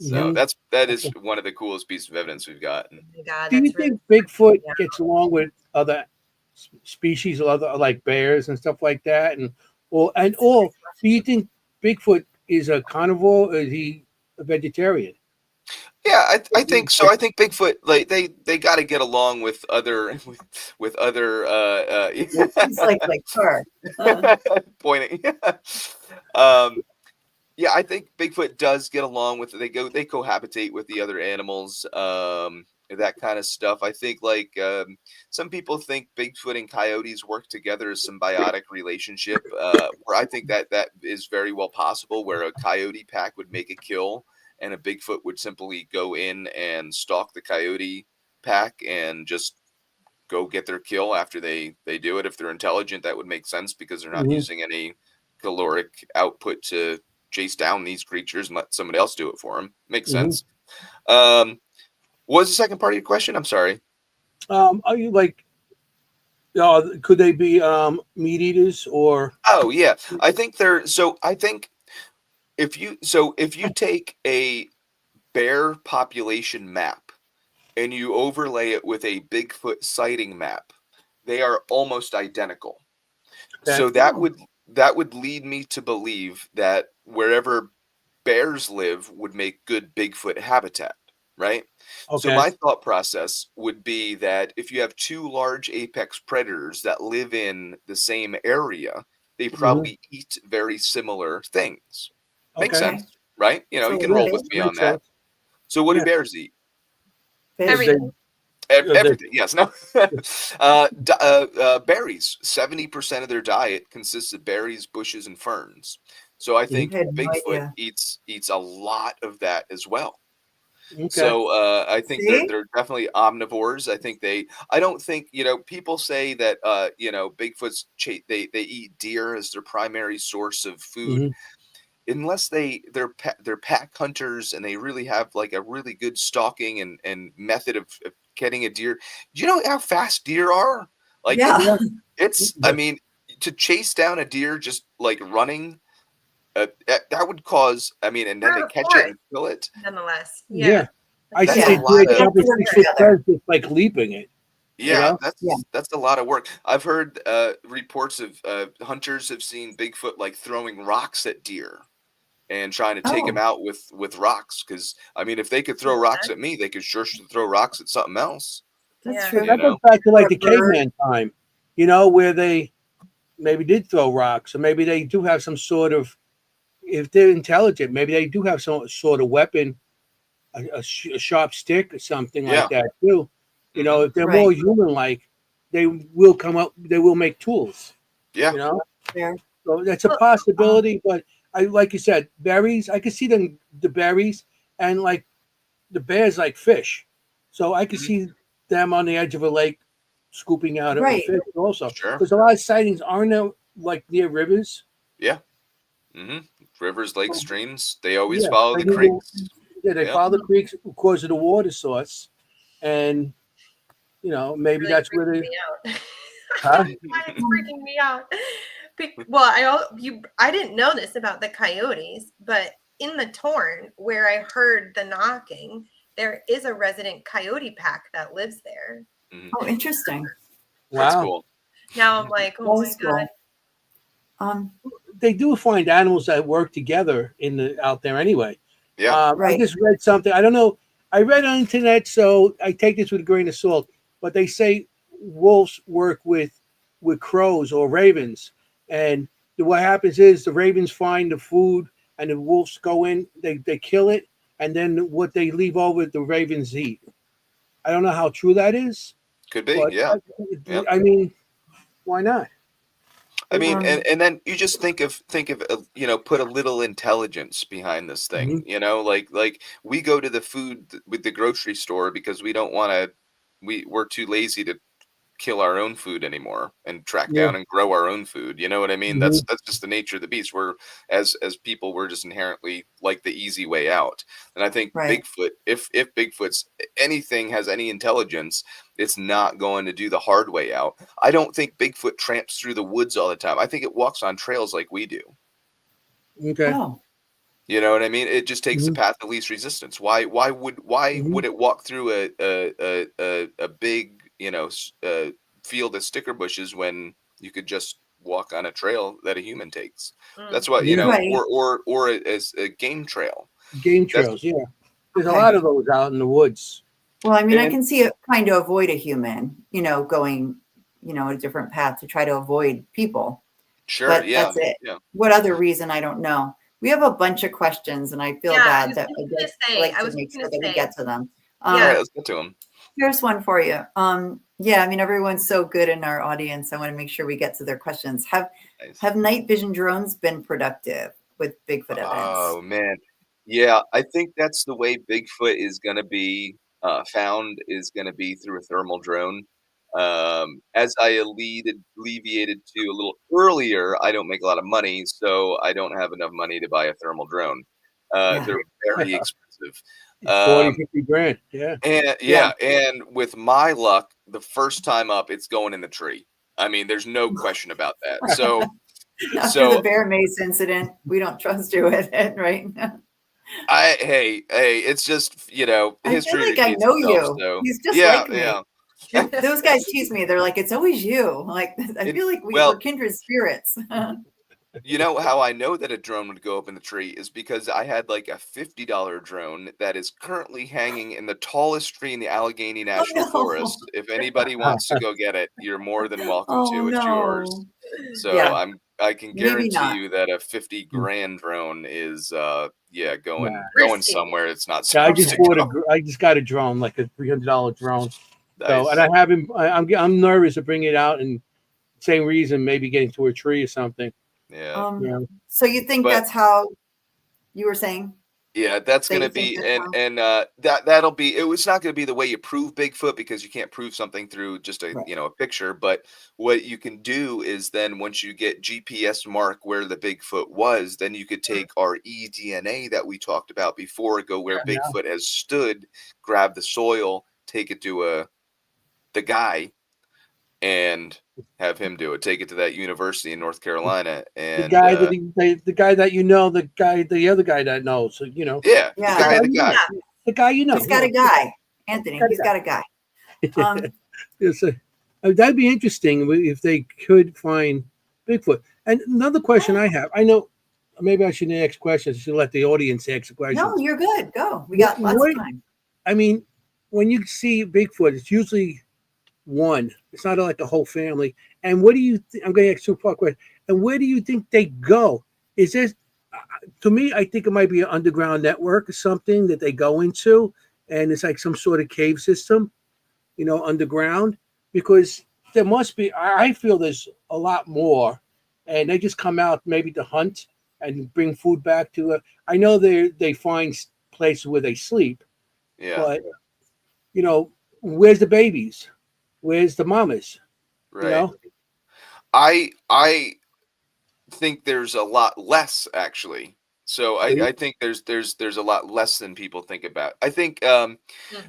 So that is one of the coolest pieces of evidence we've gotten. Oh my God, Do you that's think really Bigfoot yeah. gets along with other species or other like bears and stuff like that? Do you think Bigfoot is a carnivore or is he a vegetarian? Yeah, I think so. I think Bigfoot, like they got to get along with other with other It's like her. pointing. Yeah, I think Bigfoot does get along with they cohabitate with the other animals, that kind of stuff. I think some people think Bigfoot and coyotes work together as symbiotic relationship, where I think that is very well possible, where a coyote pack would make a kill and a Bigfoot would simply go in and stalk the coyote pack and just go get their kill after they do it. If they're intelligent, that would make sense because they're not using any caloric output to chase down these creatures and let somebody else do it for them. Makes sense. What was the second part of your question? I'm sorry. Are you could they be meat eaters or? Oh yeah, I think they're. So I think if you take a bear population map and you overlay it with a Bigfoot sighting map, they are almost identical. Okay. So that would lead me to believe that wherever bears live would make good Bigfoot habitat, right? So Okay. my thought process would be that if you have two large apex predators that live in the same area, they probably eat very similar things. Makes Okay. sense, right? So You can what roll is- with me on Makes that. sense. So what do Yeah. bears eat? Fish. Everything. Everything, yes. No. Berries. 70% of their diet consists of berries, bushes, and ferns. So I think I had no Bigfoot idea. eats a lot of that as well. Okay. So I think See? they're definitely omnivores. I think I don't think, people say that Bigfoot's they eat deer as their primary source of food. Unless they're pack hunters and they really have like a really good stalking and method of getting a deer. Do you know how fast deer are? Like Yeah. it's I mean, to chase down a deer just like running, that would cause, and then We're to in a catch it and forest, kill it. nonetheless. Yeah. I That's see a a lot deer of- jump They have to 6 work foot together. fence, just like leaping it. Yeah, Yeah. that's a lot of work. I've heard reports of hunters have seen Bigfoot like throwing rocks at deer and trying to take them out with rocks. Because if they could throw rocks at me, they could sure throw rocks at something else. That's Yeah. true. That goes back to like the caveman time, where they maybe did throw rocks, or maybe they do have some sort of, if they're intelligent, maybe they do have some sort of weapon, a sharp stick or something like that too. If they're more human-like, they will come up, they will make tools. Yeah. Yeah. So that's a possibility, but like you said, berries, I could see the berries, and like the bears like fish. So I could see them on the edge of a lake scooping out a fish also. Sure. Because a lot of sightings aren't there, like near rivers. Yeah. Rivers, lakes, streams, they always follow the they creeks. they follow the creeks because of the water source. And maybe Really that's where freaking they me out. Huh? It's freaking me out. Well, I didn't know this about the coyotes, but in the Torn, where I heard the knocking, there is a resident coyote pack that lives there. Oh, interesting. That's Wow. cool. Now I'm like, oh my That's God. They do find animals that work together out there anyway. Yeah. I just read something. I don't know. I read on the internet, so I take this with a grain of salt. But they say wolves work with crows or ravens, and what happens is the ravens find the food, and the wolves go in, they kill it, and then what they leave over, the ravens eat. I don't know how true that is, Could be. but Yeah. Yeah. I mean, why not? I mean, Um, and then you just think of put a little intelligence behind this thing. Mhm. Like we go to the food with the grocery store because we don't want to. We're too lazy to kill our own food anymore and track Yeah. down and grow our own food. You know what I mean? Hmm. That's just the nature of the beast. We're as people, we're just inherently like the easy way out. And I think right. Bigfoot, if Bigfoot's anything has any intelligence, it's not going to do the hard way out. I don't think Bigfoot tramps through the woods all the time. I think it walks on trails like we do. Okay. Oh, You know what I mean? It just takes the Hmm. path of least resistance. Why would Hmm. it walk through a big field of sticker bushes when you could just walk on a trail that a human takes? That's what Yeah. right. or as a game trail. Game That's trails. Yeah. There's a Okay. lot of those out in the woods. Well, I mean, I and can see it trying to avoid a human, going, a different path to try to avoid people. sure, But yeah, that's it. yeah. What other reason? I don't know. We have a bunch of questions, and I feel Yeah, bad that I'd like I to was make just sure gonna that we say, get to them. All yeah. right, let's get to them. Here's one for you. Yeah, I mean, everyone's so good in our audience. I want to make sure we get to their questions. Nice. Have night vision drones been productive with Bigfoot evidence? Oh man, yeah. I think that's the way Bigfoot is going to be found is going to be through a thermal drone. As I alleviated to a little earlier, I don't make a lot of money, so I don't have enough money to buy a thermal drone. Yeah. They're very expensive. 40, Um, 50 grand. Yeah. and Yeah. yeah, and with my luck, the first time up, it's going in the tree. I mean, there's no question about that. So, After the so bear mace incident, we don't trust you with it, right? hey, it's just, I feel history like I repeats know itself. you. So, He's just yeah, like me. yeah. Those guys tease me. They're like, it's always you. Like, I It, feel like we're well, kindred spirits. you know how I know that a drone would go up in the tree is because I had like a $50 drone that is currently hanging in the tallest tree in the Allegheny Oh National no. Forest. If anybody wants to go get it, you're more than welcome Oh to. It's yours. no. So Yeah, I can maybe guarantee not. you that a 50 grand drone is yeah, Nah. going Risky. somewhere it's not Yeah, supposed to go. I just got a drone, like a $300 drone. So, and Nice. I haven't. I'm nervous to bring it out, and same reason, maybe getting to a tree or something. Yeah. You know. So you think But that's how you were saying yeah, that's that gonna you think be that's how? and that'll be it's not gonna be the way you prove Bigfoot because you can't prove something through just a Right. a picture. But what you can do is then once you get GPS mark where the Bigfoot was, then you could take our eDNA that we talked about before, go where Yeah. Bigfoot has stood, grab the soil, take it to the guy, and have him do it. Take it to that university in North Carolina, The and guy that the guy that the other guy that knows. So, yeah, the Yeah, guy, guy the you know, guy. Yeah. the guy you know. he's got a Yeah, guy, Anthony. got a He's got a guy. guy. Um, It's that'd be interesting if they could find Bigfoot. And another question I have, I know maybe I shouldn't ask questions. I should let the audience ask no, questions. you're good. Go. We What, got lots of what time. I mean, when you see Bigfoot, it's usually one. It's not like a whole family. And what do you? I'm going to ask two-part question. And where do you think they go? Is this to me? I think it might be an underground network or something that they go into, and it's like some sort of cave system, underground. Because there must be. I feel there's a lot more, and they just come out maybe to hunt and bring food back to it. I know they find places where they sleep, Yeah, but where's the babies? Where's the mamas? You right. know? I think there's a lot less actually. So See? I think there's a lot less than people think about. I think Mm.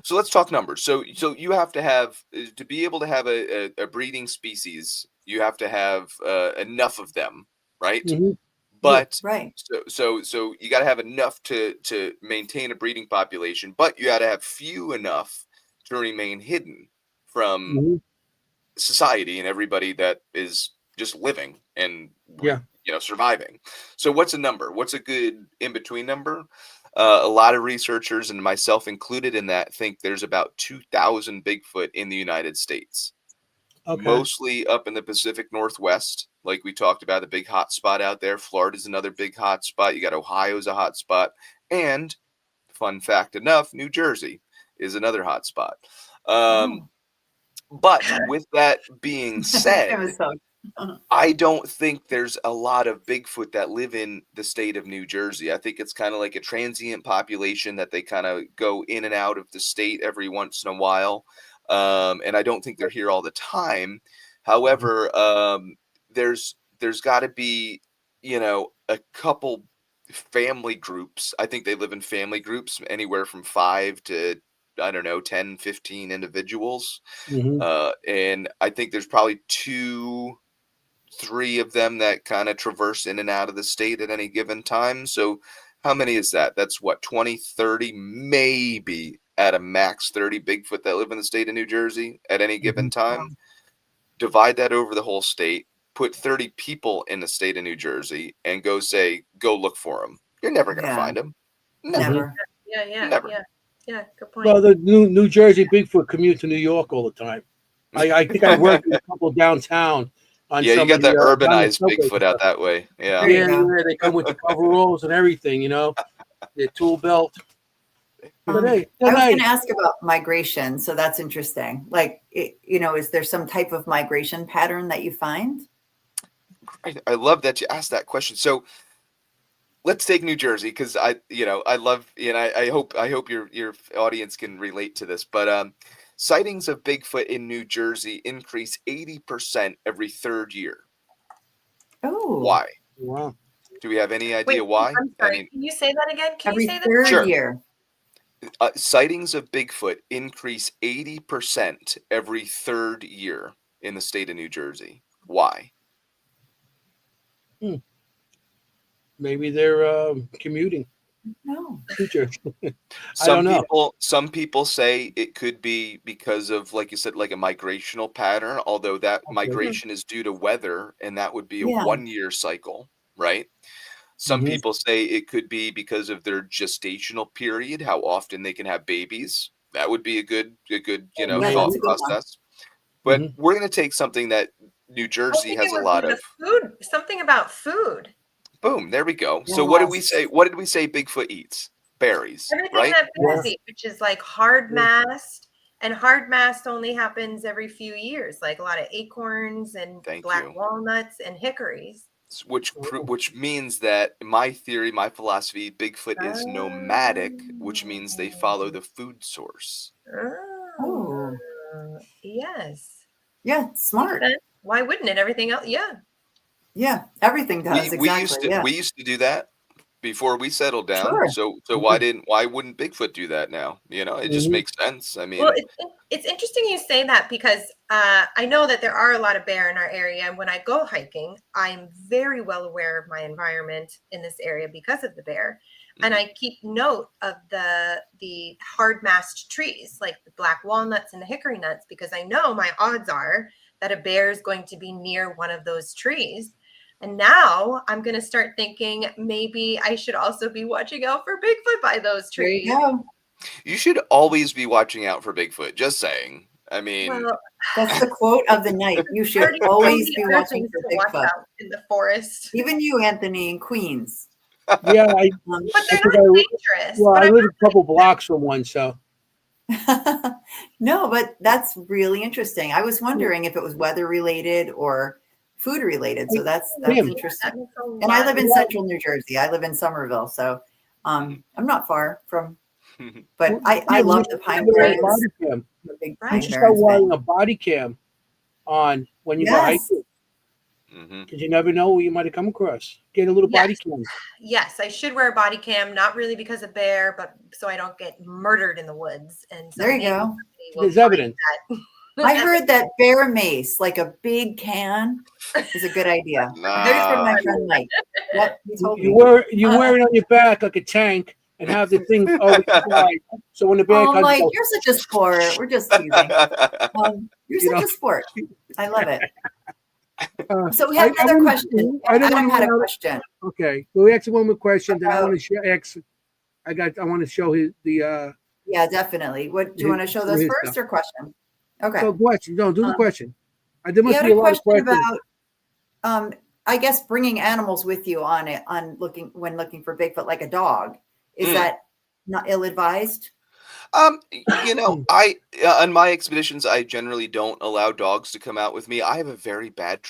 so let's talk numbers. So you have to have to be able to have a breeding species, you have to have enough of them, right? Hmm. Yeah. But Right. so you got to have enough to maintain a breeding population, but you got to have few enough to remain hidden from Hmm. society and everybody that is just living and Yeah. surviving. So what's a number? What's a good in between number? A lot of researchers and myself included in that think there's about 2,000 Bigfoot in the United States. Okay. mostly up in the Pacific Northwest, like we talked about, the big hot spot out there. Florida's another big hot spot. You got Ohio's a hot spot, and fun fact enough, New Jersey is another hot spot. But with that being said, I don't think there's a lot of Bigfoot that live in the state of New Jersey. I think it's kind of like a transient population that they kind of go in and out of the state every once in a while. And I don't think they're here all the time. However, there's got to be, a couple family groups. I think they live in family groups, anywhere from 5 to, I don't know, 10, 15 individuals. And I think there's probably 2, 3 of them that kind of traverse in and out of the state at any given time. So how many is that? That's what, 20, 30, maybe at a max 30 Bigfoot that live in the state of New Jersey at any given time. Divide that over the whole state, put 30 people in the state of New Jersey, and go look for them. You're never going to find them. Never. Never. Yeah, good point. Well, the New Jersey Bigfoot commute to New York all the time. I think I worked with a couple downtown. You got the urbanized Bigfoot out that way. Yeah. Yeah, they come with the coveralls and everything, their tool belt. I was going to ask about migration, so that's interesting. Like, is there some type of migration pattern that you find? I love that you asked that question. So let's take New Jersey, because I love, I hope your audience can relate to this. But sightings of Bigfoot in New Jersey increase 80% every 3rd year. Oh, why? Wow. Do we have any idea why? I'm sorry. Can you say that again? Every 3rd year. Sightings of Bigfoot increase 80% every 3rd year in the state of New Jersey. Why? Maybe they're commuting. No. Some people say it could be because of, like you said, like a migrational pattern, although that migration is due to weather, and that would be a 1-year cycle, right? Some people say it could be because of their gestational period, how often they can have babies. That would be a good thought process. But we're going to take something that New Jersey has a lot of food. Something about food. Boom, there we go. Yes. So what did we say? What did we say Bigfoot eats? Berries, everything right? that bears eat, which is like hard mast, and hard mast only happens every few years, like a lot of acorns and black walnuts and hickories. Which means that my theory, my philosophy, Bigfoot is nomadic, which means they follow the food source. Oh. Yes. Yeah, smart. Why wouldn't it? Everything else, yeah, everything does. We used to do that before we settled down. Sure. So why wouldn't Bigfoot do that now? It just makes sense. I mean, well, it's interesting you say that, because I know that there are a lot of bear in our area, and when I go hiking, I'm very well aware of my environment in this area because of the bear, and I keep note of the hard mast trees, like the black walnuts and the hickory nuts, because I know my odds are that a bear is going to be near one of those trees. And now I'm going to start thinking maybe I should also be watching out for Bigfoot by those trees. There you go. You should always be watching out for Bigfoot. Just saying. I mean, that's the quote of the night. You should always be watching for Bigfoot in the forest. Even you, Anthony, in Queens. But they're not dangerous. Well, I live a couple blocks from one, so. No, but that's really interesting. I was wondering if it was weather related or food related. So that's interesting. And I live in central New Jersey. I live in Somerville. So I'm not far from, but I love the pine barrens. You should start wearing a body cam on when you go hiking. Because you never know what you might have come across. Get a little body cam. Yes, I should wear a body cam, not really because of bear, but so I don't get murdered in the woods. And so there you go. There's evidence. I heard that bear mace, like a big can, is a good idea. I heard it from my friend Mike. Yep, he told me. You wear it on your back like a tank and have the thing over the side. So when the bear comes, Mike, you're such a sport. We're just teasing. You're such a sport. I love it. So we have another question. Adam had a question. Okay, well, we asked one more question. Then I want to ask. I want to show the. Yeah, definitely. What do you want to show those first or question? Okay. So question. No, do the question. There must had be a a lot of question questions. about, I guess, bringing animals with you on it, when looking for Bigfoot, like a dog. Is that not ill-advised? I on my expeditions, I generally don't allow dogs to come out with me. I have a very bad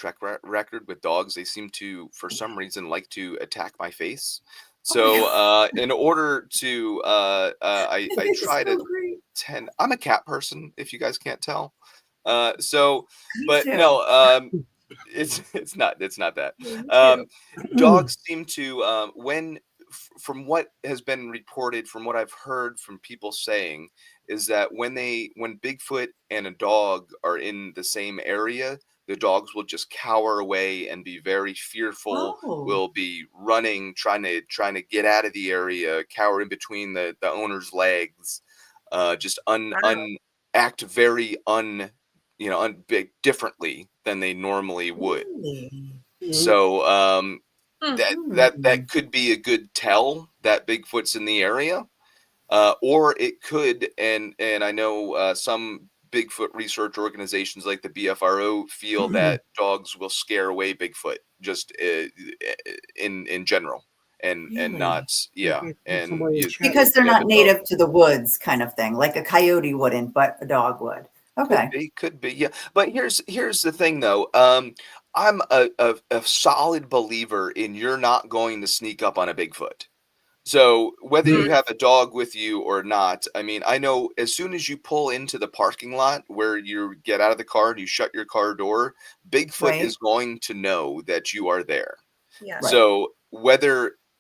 record with dogs. They seem to, for some reason, like to attack my face. Oh my So, God. in order to, I It's try to so great. tend. I'm a cat person, if you guys can't tell. Me But too. no, it's not that. Me too. Um, Dogs seem to, from what has been reported, from what I've heard from people saying, is that when Bigfoot and a dog are in the same area, the dogs will just cower away and be very fearful. Oh, Will be running, trying to get out of the area, cower in between the owner's legs, just Wow. act very big differently than they normally would. really? Mhm. So Hmm. that could be a good tell that Bigfoot's in the area, or it could, and I know some Bigfoot research organizations like the BFRO feel that dogs will scare away Bigfoot just in general, and Really? not, yeah, and Somebody in you chat. Because they're you have not a dog. native to the woods, kind of thing. Like a coyote wouldn't, but a dog would. Okay. Could be, yeah. But here's the thing, though. I'm a solid believer in you're not going to sneak up on a Bigfoot. So whether Mhm. you have a dog with you or not, I mean, I know as soon as you pull into the parking lot where you get out of the car and you shut your car door, Bigfoot Right. is going to know that you are there. Yeah. Right. So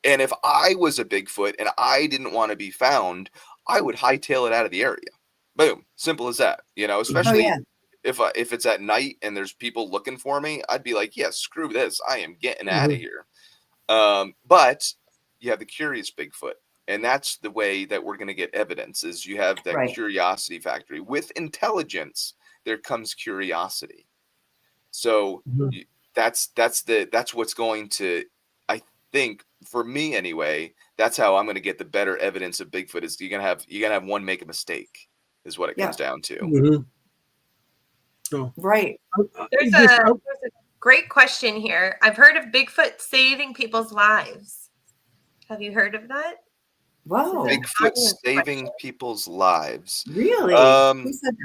and if I was a Bigfoot and I didn't want to be found, I would hightail it out of the area. Boom, simple as that. Oh Especially yeah. if it's at night and there's people looking for me, I'd be like, yeah, screw this, I am getting out of Mhm. here. But you have the curious Bigfoot, and that's the way that we're going to get evidence. Is you have that Right. curiosity factory. With intelligence, there comes curiosity. So Mhm. that's what's going to, I think, for me anyway, that's how I'm going to get the better evidence of Bigfoot. Is you're gonna have one make a mistake, is what it comes Yeah. down to. Mhm. So, Right. There's just a great question here. I've heard of Bigfoot saving people's lives. Have you heard of that? This is an Whoa. Bigfoot audience saving question. people's lives. Really? Who Um, said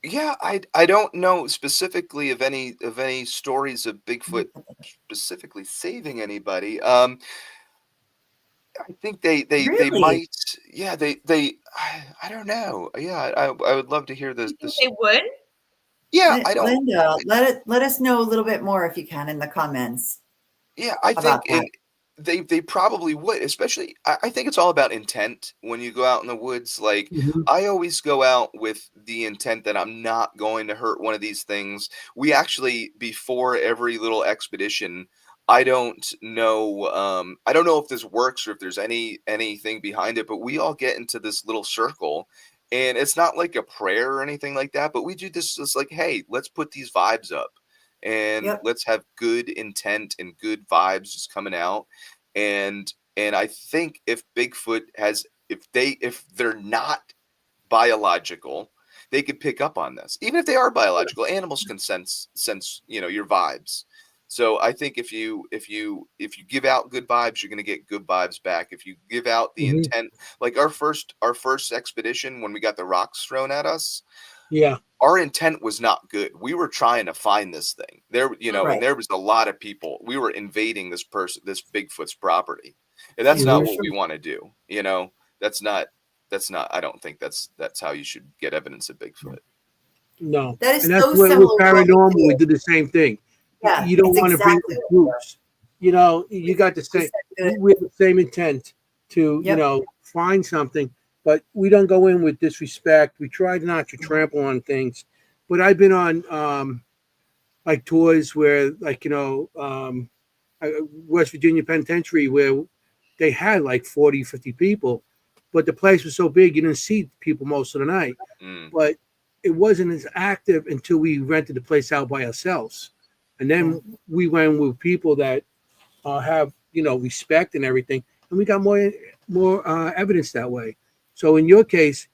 yeah, I don't know specifically of any stories of Bigfoot that? specifically saving anybody. I think they Really? might. Yeah, I don't know. Yeah, I would love to hear You think this. they would? Yeah, I don't. Linda, let us know a little bit more if you can in the comments Yeah, I think about that. they probably would, especially I think it's all about intent when you go out in the woods. Like, Mhm. I always go out with the intent that I'm not going to hurt one of these things. We actually, before every little expedition, I don't know if this works or if there's anything behind it, but we all get into this little circle, and it's not like a prayer or anything like that, but we do this. It's like, hey, let's put these vibes up and Yep. let's have good intent and good vibes just coming out. And I think if Bigfoot has if they're not biological, they could pick up on this. Even if they are biological, animals can sense your vibes. So I think if you give out good vibes, you're going to get good vibes back. If you give out the Mhm. intent, like our first expedition when we got the rocks thrown at us, Yeah. our intent was not good. We were trying to find this thing there, and Right. there was a lot of people. We were invading this Bigfoot's property, and that's Yeah, not for Mhm. what sure. we want to do. That's not. I don't think that's how you should get evidence of Bigfoot. No. That And is that's so where with similar to what we paranormal, we do. do the same thing. Yeah, You don't it's want to bring exactly in what we do. groups. You got the We same. said good. We have the same intent to, Yep. find something, but we don't go in with disrespect. We try not to trample on things. But I've been on like tours where, like, West Virginia Penitentiary, where they had like 40, 50 people, but the place was so big you didn't see people most of the night. Mm, But it wasn't as active until we rented the place out by ourselves, and Yeah. then we went with people that have respect and everything, and we got more evidence that way. So in your case,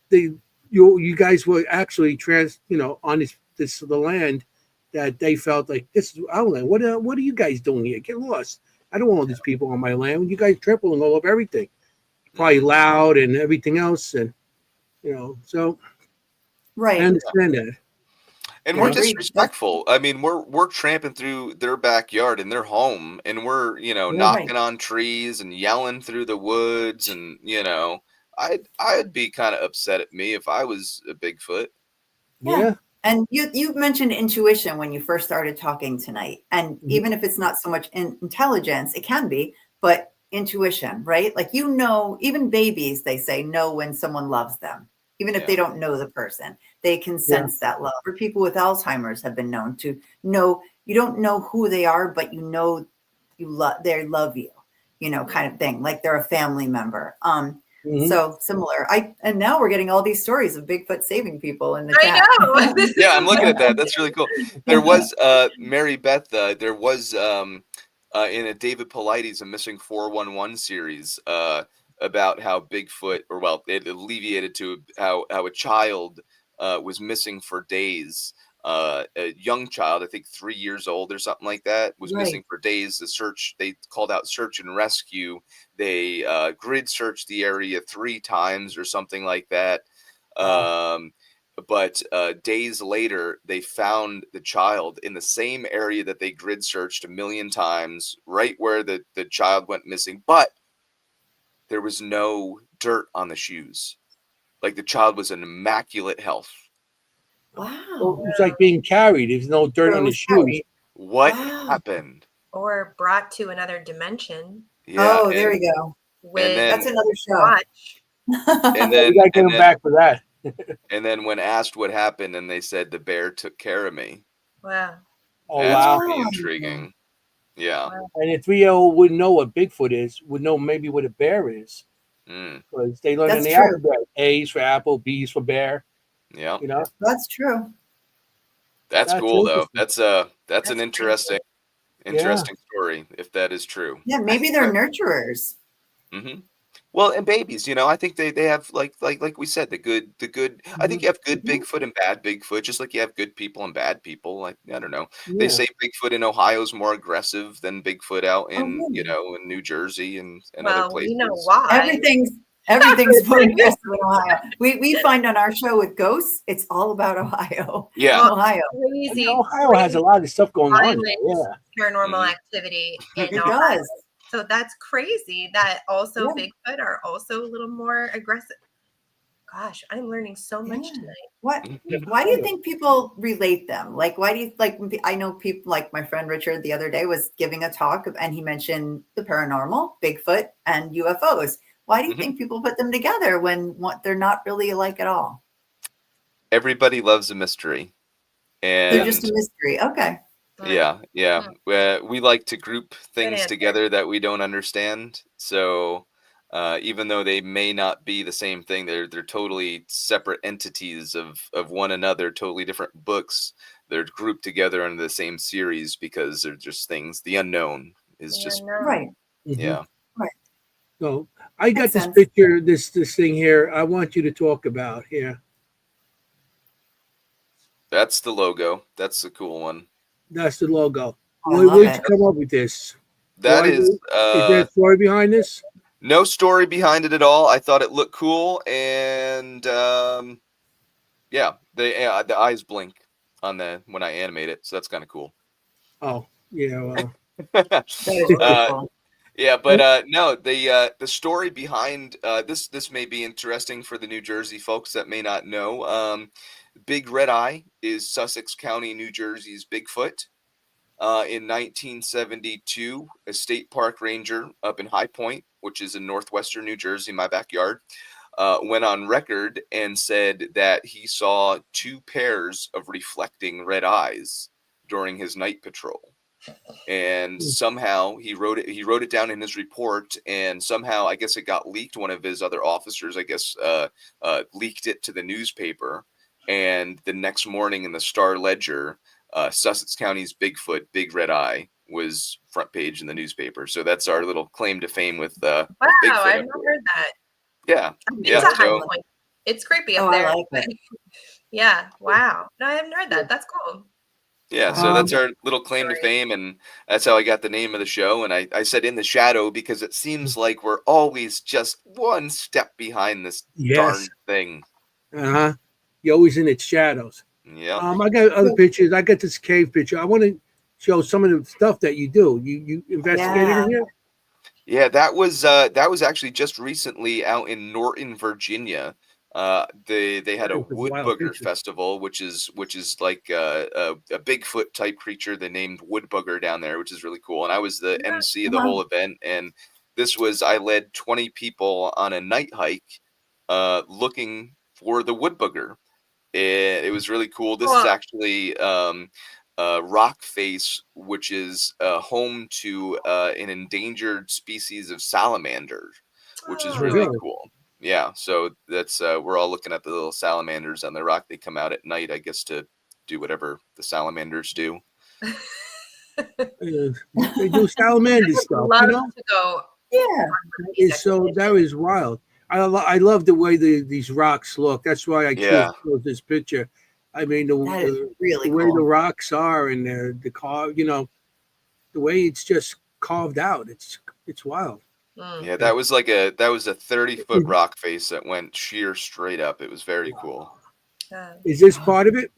the you guys were actually on this the land that they felt like this is our land. What are you guys doing here? Get lost. I don't want all these people on my land. You guys trampling all over everything. Probably loud and everything else, and so Right. I understand that. And I we're agree. disrespectful. I mean, we're tramping through their backyard and their home, and we're knocking on trees and yelling through the woods, and I'd be kind of upset at me if I was a Bigfoot. Yeah. And you mentioned intuition when you first started talking tonight. And even if it's not so much intelligence, it can be, but intuition, right? Like, even babies, they say, know when someone loves them, even if they don't know the person. They can sense that love. Or people with Alzheimer's have been known to know, you don't know who they are, but they love you, kind of thing. Like they're a family member. So similar. And now we're getting all these stories of Bigfoot saving people in the chat. I know. Yeah, I'm looking at that. That's really cool. There was Mary Beth. There was in a David Paulides, a Missing 411 series about how Bigfoot, it alleviated to how a child was missing for days. A young child, I think 3 years old or something like that, was missing for days. They called out search and rescue. They grid searched the area 3 times or something like that. But days later, they found the child in the same area that they grid searched 1,000,000 times, right where the child went missing. But there was no dirt on the shoes. Like, the child was in immaculate health. Wow. It's like being carried. There's no dirt on the shoes. What happened? Or brought to another dimension. Yeah, there we go. That's another show. Watch. And then you got to get them back for that. And then when asked what happened, and they said the bear took care of me. Wow. Oh, That's pretty intriguing. Yeah. Wow. And a 3-year-old wouldn't know what Bigfoot is, would know maybe what a bear is. Because they learn in the alphabet. A's for apple, B's for bear. Yeah. That's true. That's cool though. That's an interesting story, if that is true. Yeah, maybe they're nurturers. Well, and babies, I think they have like we said, the good. I think you have good Bigfoot and bad Bigfoot, just like you have good people and bad people. Like, I don't know. They say Bigfoot in Ohio is more aggressive than Bigfoot out in in New Jersey and other places. We know why. Everything's more aggressive in Ohio. We find on our show with ghosts, it's all about Ohio. Yeah, Ohio. Crazy. Ohio has a lot of stuff going on. Paranormal activity. It does. So that's crazy that also Bigfoot are also a little more aggressive. Gosh, I'm learning so much tonight. Why do you think people relate them? Like, why do you I know people like my friend Richard the other day was giving a talk and he mentioned the paranormal, Bigfoot, and UFOs. Why do you think people put them together when they're not really alike at all? Everybody loves a mystery. And they're just a mystery. Okay. Yeah. We like to group things together that we don't understand. So even though they may not be the same thing, they're totally separate entities of one another, totally different books. They're grouped together under the same series because they're just things. The unknown is just right. Yeah. Right. So I got this picture, this thing here. I want you to talk about here. That's the logo. That's the cool one. That's the logo. Where'd you come up with this? That is there a story behind this? No story behind it at all. I thought it looked cool, and the eyes blink on when I animate it, so that's kind of cool. Oh yeah, well. That is really cool. Yeah, but no, the story behind this may be interesting for the New Jersey folks that may not know. Big Red Eye is Sussex County, New Jersey's Bigfoot. In 1972, a state park ranger up in High Point, which is in northwestern New Jersey, my backyard, went on record and said that he saw 2 pairs of reflecting red eyes during his night patrol. And somehow he wrote it down in his report, and somehow I guess it got leaked. One of his other officers, I guess, leaked it to the newspaper. And the next morning in the Star Ledger, Sussex County's Bigfoot, Big Red Eye, was front page in the newspaper. So that's our little claim to fame with wow, Bigfoot. I've not heard that. Yeah. It's a high point. It's creepy up there. I like it. Yeah. Wow. No, I haven't heard that. That's cool. Yeah, so that's our little claim to fame, and that's how I got the name of the show. And I said in the shadow because it seems like we're always just one step behind this darn Yes. thing. Uh-huh. You're always in its shadows. Yeah. I got other pictures. I got this cave picture. I want to show some of the stuff that you do. You investigated in here? Yeah, that was actually just recently out in Norton, Virginia. They had a That's a wood wild booger picture. festival, which is like a Bigfoot type creature they named wood booger down there, which is really cool. And I was the MC of the whole event, and I led 20 people on a night hike, looking for the wood booger. It was really cool. This is actually rock face, which is home to an endangered species of salamander, which is really cool. Yeah, so that's we're all looking at the little salamanders on the rock. They come out at night, I guess, to do whatever the salamanders do. They do salamander stuff, Love you know? to go. Yeah. That is wild. I love the way these rocks look. That's why I chose this picture. I mean, That is really the way cool. the rocks are and the carve, you know, the way it's just carved out. It's wild. Yeah, that was a 30-foot rock face that went sheer straight up. It was very cool. Is this part of it?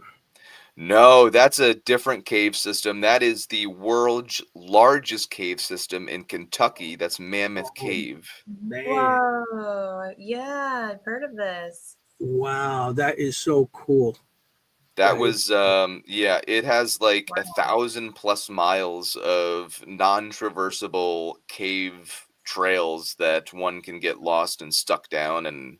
No, that's a different cave system. That is the world's largest cave system in Kentucky. That's Mammoth Cave. Man. Whoa. Yeah, I've heard of this. Wow, that is so cool. That was it has like 1,000+ miles of non-traversable cave trails that one can get lost and stuck down and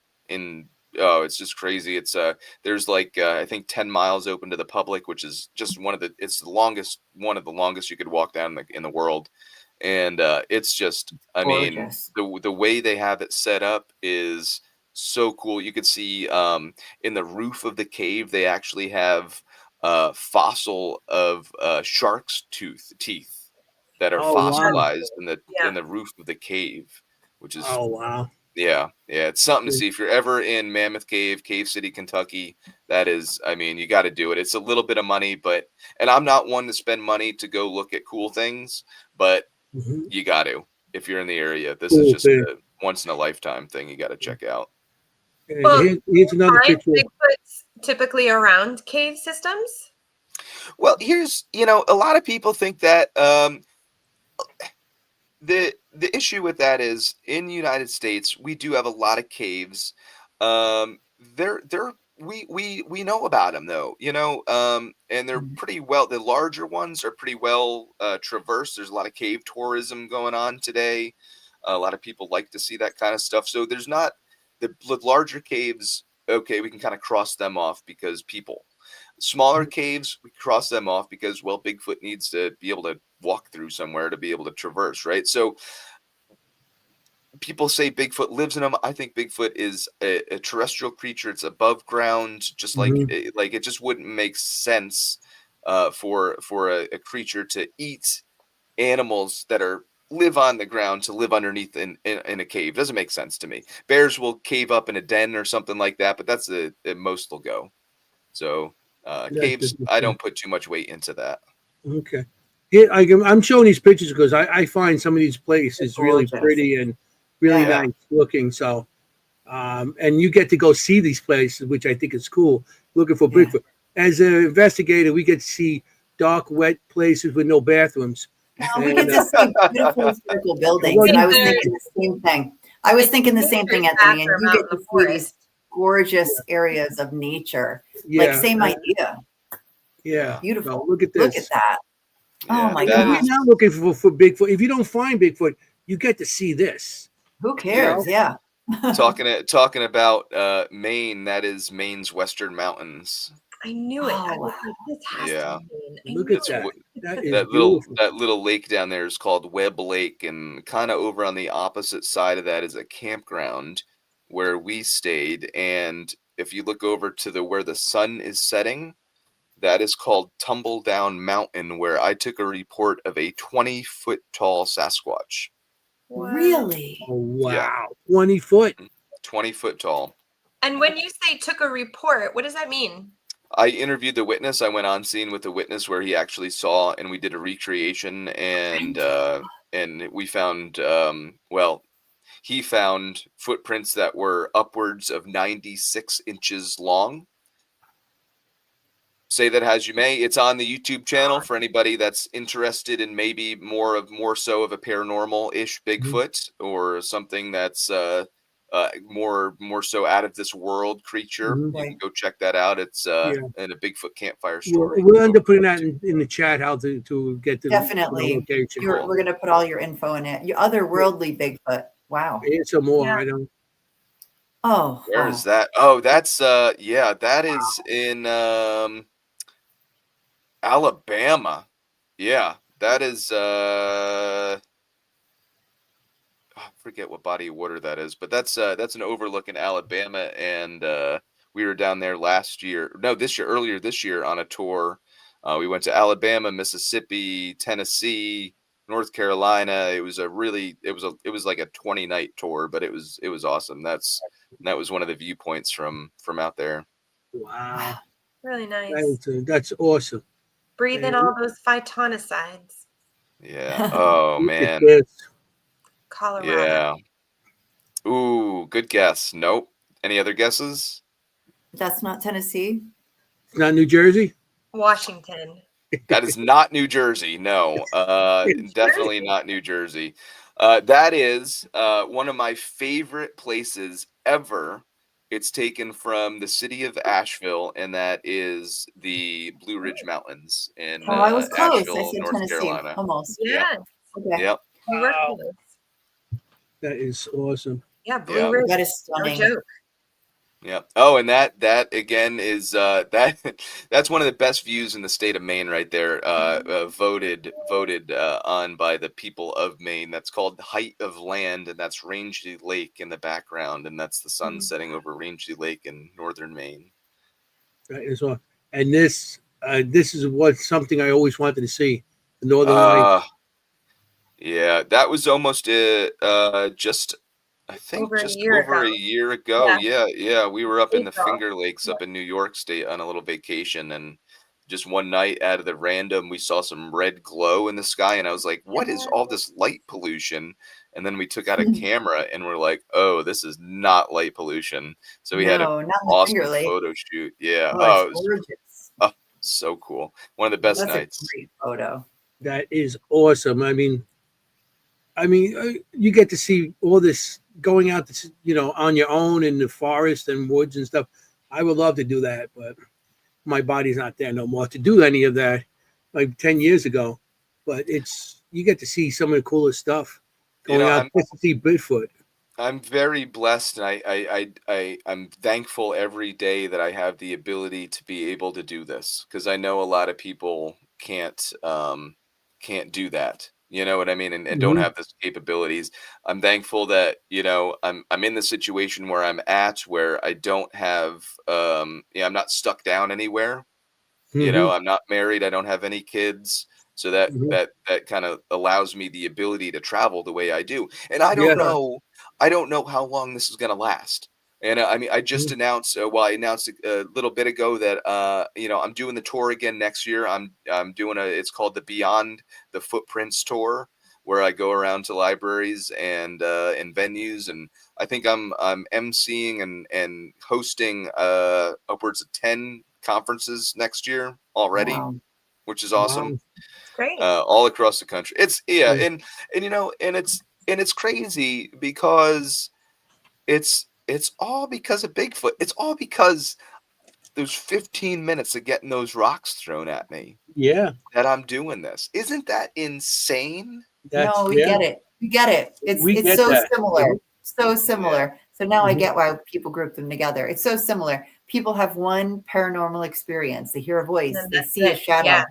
it's just crazy. It's there's like I think 10 miles open to the public, which is just one of the longest you could walk down in the world. And it's just Gorgeous. the way they have it set up is so cool. You could see in the roof of the cave they actually have fossil of shark's teeth that are fossilized in the roof of the cave, which is wow. Yeah, it's something to see. If you're ever in Mammoth Cave, Cave City, Kentucky, that is, you got to do it. It's a little bit of money, and I'm not one to spend money to go look at cool things, but you got to. If you're in the area, this is just a once in a lifetime thing you got to check out. Well, here's another picture. Bigfoot's typically around cave systems? Well, here's, a lot of people think that the issue with that is in the United States we do have a lot of caves. We know about them though, and they're pretty well. The larger ones are pretty well traversed. There's a lot of cave tourism going on today. A lot of people like to see that kind of stuff. So there's not the larger caves. Okay, we can kind of cross them off because people. Smaller caves, we cross them off because, well, Bigfoot needs to be able to walk through somewhere to be able to traverse, right? So people say Bigfoot lives in them. I think Bigfoot is a terrestrial creature. It's above ground, just like it just wouldn't make sense for a creature to eat animals that live on the ground to live underneath in a cave. Doesn't make sense to me. Bears will cave up in a den or something like that, but that's the most they'll go. So caves, I don't put too much weight into that. Okay. Yeah, I'm showing these pictures because I find some of these places really pretty and really nice looking. So, and you get to go see these places, which I think is cool, looking for Bigfoot. As an investigator, we get to see dark, wet places with no bathrooms. We get to see beautiful historical buildings. And I was thinking the same thing. Anthony. And you get to see these gorgeous areas of nature. Same idea. Yeah. Beautiful. So look at this. Look at that. Yeah, oh my God. We're not looking for Bigfoot. If you don't find Bigfoot, you get to see this. Who cares? Yeah. Talking about Maine, that is Maine's Western Mountains. I knew it. Wow. This has to be Look at that. That little lake down there is called Webb Lake, and kind of over on the opposite side of that is a campground where we stayed. And if you look over to where the sun is setting, that is called Tumble Down Mountain, where I took a report of a 20-foot tall Sasquatch. Really? Oh, wow. Yeah. 20 foot. 20 foot tall. And when you say took a report, what does that mean? I interviewed the witness. I went on scene with the witness where he actually saw, and we did a recreation, and we found he found footprints that were upwards of 96 inches long. Say that as you may, it's on the YouTube channel for anybody that's interested in maybe more so of a paranormal-ish Bigfoot or something that's more so out of this world creature. Mhm. You can go check that out. It's Yeah. in a Bigfoot campfire We'll, story. we'll end up putting that in the chat, how to get to Definitely. the location. We're going to put all your info in it. Your otherworldly Bigfoot. Wow. Here's some more. Yeah. I don't. Oh, Where wow. is that? Oh, that's that is in Alabama. Yeah, that is I forget what body of water that is, but that's an overlook in Alabama, and we were down there earlier this year on a tour. We went to Alabama, Mississippi, Tennessee, North Carolina. It was like a 20-night tour, but it was awesome. That was one of the viewpoints from out there. Wow. Really nice. That's awesome. Breathe in all those phytonicides. Yeah. Oh Look at man. this. Colorado. Yeah. Ooh, good guess. Nope. Any other guesses? That's not Tennessee. It's not New Jersey. Washington. That is not New Jersey. No, definitely not New Jersey. That is one of my favorite places ever. It's taken from the city of Asheville, and that is the Blue Ridge Mountains in I was close. Asheville, I said North Tennessee. Carolina. Almost. Yes. Okay. Yep. You were Wow. close. That is awesome. Yeah, Blue Yeah. Ridge. That is stunning. No joke. Yeah. Oh, and that again is that's one of the best views in the state of Maine, right there. Voted on by the people of Maine. That's called Height of Land, and that's Rangeley Lake in the background, and that's the sun setting over Rangeley Lake in northern Maine. That is awesome. And this is something I always wanted to see. The Northern Lights. Yeah, that was almost just. I think Over a just year over ago. a year ago. Yeah. Yeah. We were up in the April. Finger Lakes up in New York State on a little vacation, and just one night out of the random, we saw some red glow in the sky, and I was like, what is all this light pollution? And then we took out a camera and we're like, oh, this is not light pollution. So we had an No, not in the awesome Finger Lake. photo shoot. Yeah. Oh, it it's was gorgeous. so cool. One of the best That's nights. a great photo. That is awesome. I mean, you get to see all this going out, on your own in the forest and woods and stuff. I would love to do that, but my body's not there no more to do any of that, like 10 years ago. But you get to see some of the coolest stuff going out just to see Bigfoot. I'm very blessed, and I'm thankful every day that I have the ability to be able to do this, because I know a lot of people can't do that. You know what I mean? And don't have those capabilities. I'm thankful that, I'm in the situation where I'm at, where I don't have, I'm not stuck down anywhere. I'm not married. I don't have any kids. So that kind of allows me the ability to travel the way I do. And I don't know how long this is going to last. And I just announced, I announced a little bit ago that, I'm doing the tour again next year. I'm doing it's called the Beyond the Footprints tour, where I go around to libraries and venues. And I think I'm emceeing and hosting upwards of 10 conferences next year already, which is awesome. Wow. Great. All across the country. It's and it's crazy because it's all because of Bigfoot. It's all because those 15 minutes of getting those rocks thrown at me. Yeah. That I'm doing this. Isn't that insane? No, we get it. We get it. It's so similar. So similar. Yeah. So now I get why people group them together. It's so similar. People have one paranormal experience. They hear a voice. They see a shadow. Yeah.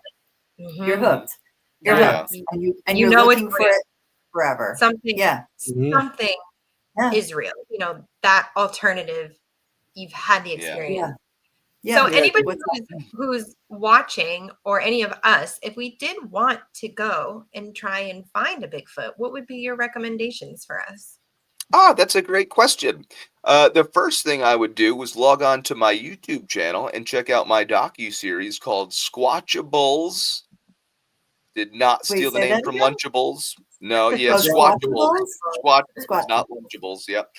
You're hooked. You're hooked. And you're looking for it forever. Something. Yeah. Something is real. That alternative. You've had the experience. Yeah. So anybody who's watching, or any of us, if we did want to go and try and find a Bigfoot, what would be your recommendations for us? That's a great question. The first thing I would do was log on to my YouTube channel and check out my docu-series called Squatchables. Did not Wait, steal the say name that from again? Lunchables. No, yeah, Oh, Squatchables. Squatchables? Squatchables, not Squatchables. Lunchables. Yep.